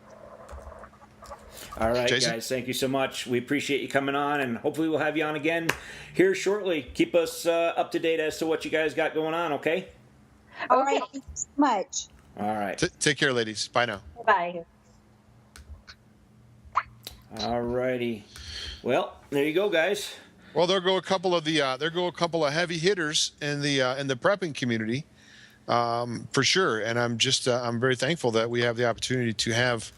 All right, Jason? guys, thank you so much. We appreciate you coming on, and hopefully we'll have you on again here shortly. Keep us up to date as to what you guys got going on, okay? All right, thank you so much. All right. Take care, ladies. Bye now. Bye. All righty. Well, there you go, guys. Well, there go a couple of heavy hitters in the prepping community. For sure, and I'm very thankful that we have the opportunity to have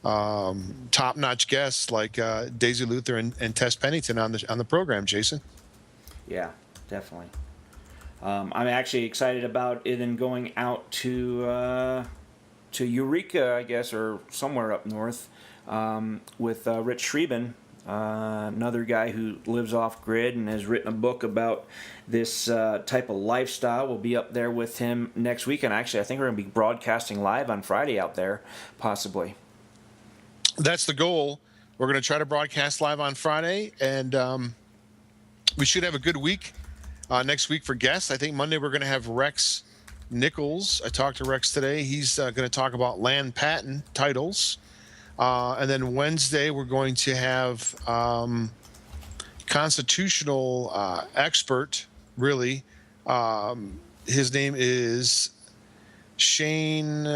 top-notch guests like Daisy Luther and Tess Pennington on the program, Jason. Yeah, definitely. I'm actually excited about it and going out to Eureka, I guess, or somewhere up north, with Rich Schrieben. Another guy who lives off grid and has written a book about this type of lifestyle. We'll be up there with him next week, and actually I think we're going to be broadcasting live on Friday out there, possibly. That's the goal. We're going to try to broadcast live on Friday, and we should have a good week next week for guests. I think Monday we're going to have Rex Nichols. I talked to Rex today. He's going to talk about land patent titles. And then Wednesday, we're going to have constitutional expert, really. His name is Shane.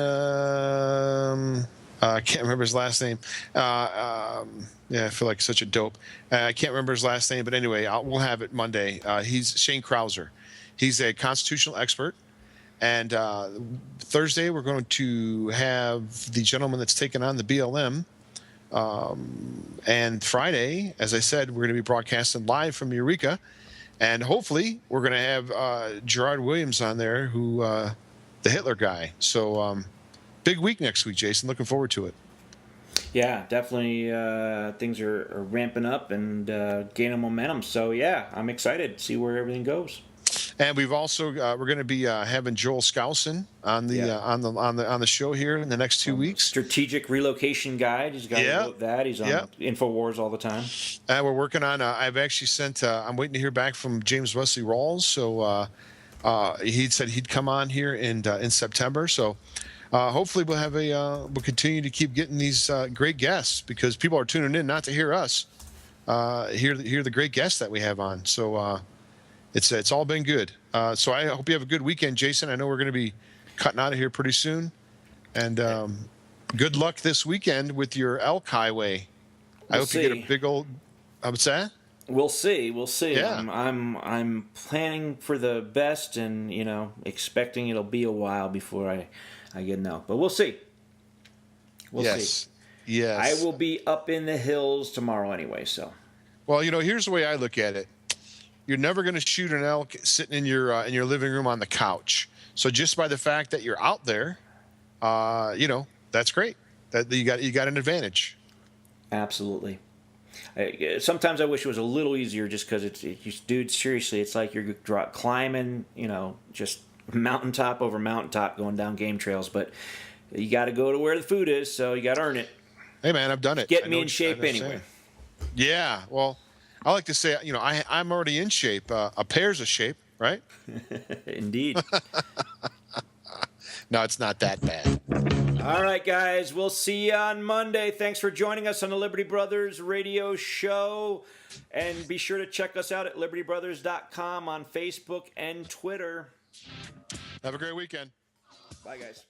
I can't remember his last name. I feel like such a dope. I can't remember his last name, but anyway, we'll have it Monday. He's Shane Krauser. He's a constitutional expert. And Thursday, we're going to have the gentleman that's taken on the BLM. And Friday, as I said, we're going to be broadcasting live from Eureka. And hopefully, we're going to have Gerard Williams on there, who the Hitler guy. So big week next week, Jason. Looking forward to it. Yeah, definitely things are ramping up and gaining momentum. So, yeah, I'm excited to see where everything goes. And we've also we're going to be having Joel Skousen on the show here in the next 2 weeks. Strategic relocation guide. He's got about that. He's on InfoWars all the time. And we're working on. I've actually sent. I'm waiting to hear back from James Wesley Rawls. So he said he'd come on here in September. So hopefully we'll continue to keep getting these great guests, because people are tuning in not to hear us, hear the great guests that we have on. So it's all been good. So I hope you have a good weekend, Jason. I know we're going to be cutting out of here pretty soon, and good luck this weekend with your elk highway. I hope you get a big old. What's that? We'll see. Yeah. I'm planning for the best, and expecting it'll be a while before I get an elk, but we'll see. We'll see. Yes. I will be up in the hills tomorrow anyway. So. Well, here's the way I look at it. You're never going to shoot an elk sitting in your living room on the couch. So just by the fact that you're out there, that's great. That you got an advantage. Absolutely. Sometimes I wish it was a little easier, just because dude, seriously, it's like you're climbing, just mountaintop over mountaintop, going down game trails. But you got to go to where the food is, so you got to earn it. Hey, man, I've done it. Get me in shape anyway. Yeah, well, I like to say, I'm already in shape. A pear's a shape, right? Indeed. No, it's not that bad. All right, guys. We'll see you on Monday. Thanks for joining us on the Liberty Brothers Radio Show. And be sure to check us out at libertybrothers.com on Facebook and Twitter. Have a great weekend. Bye, guys.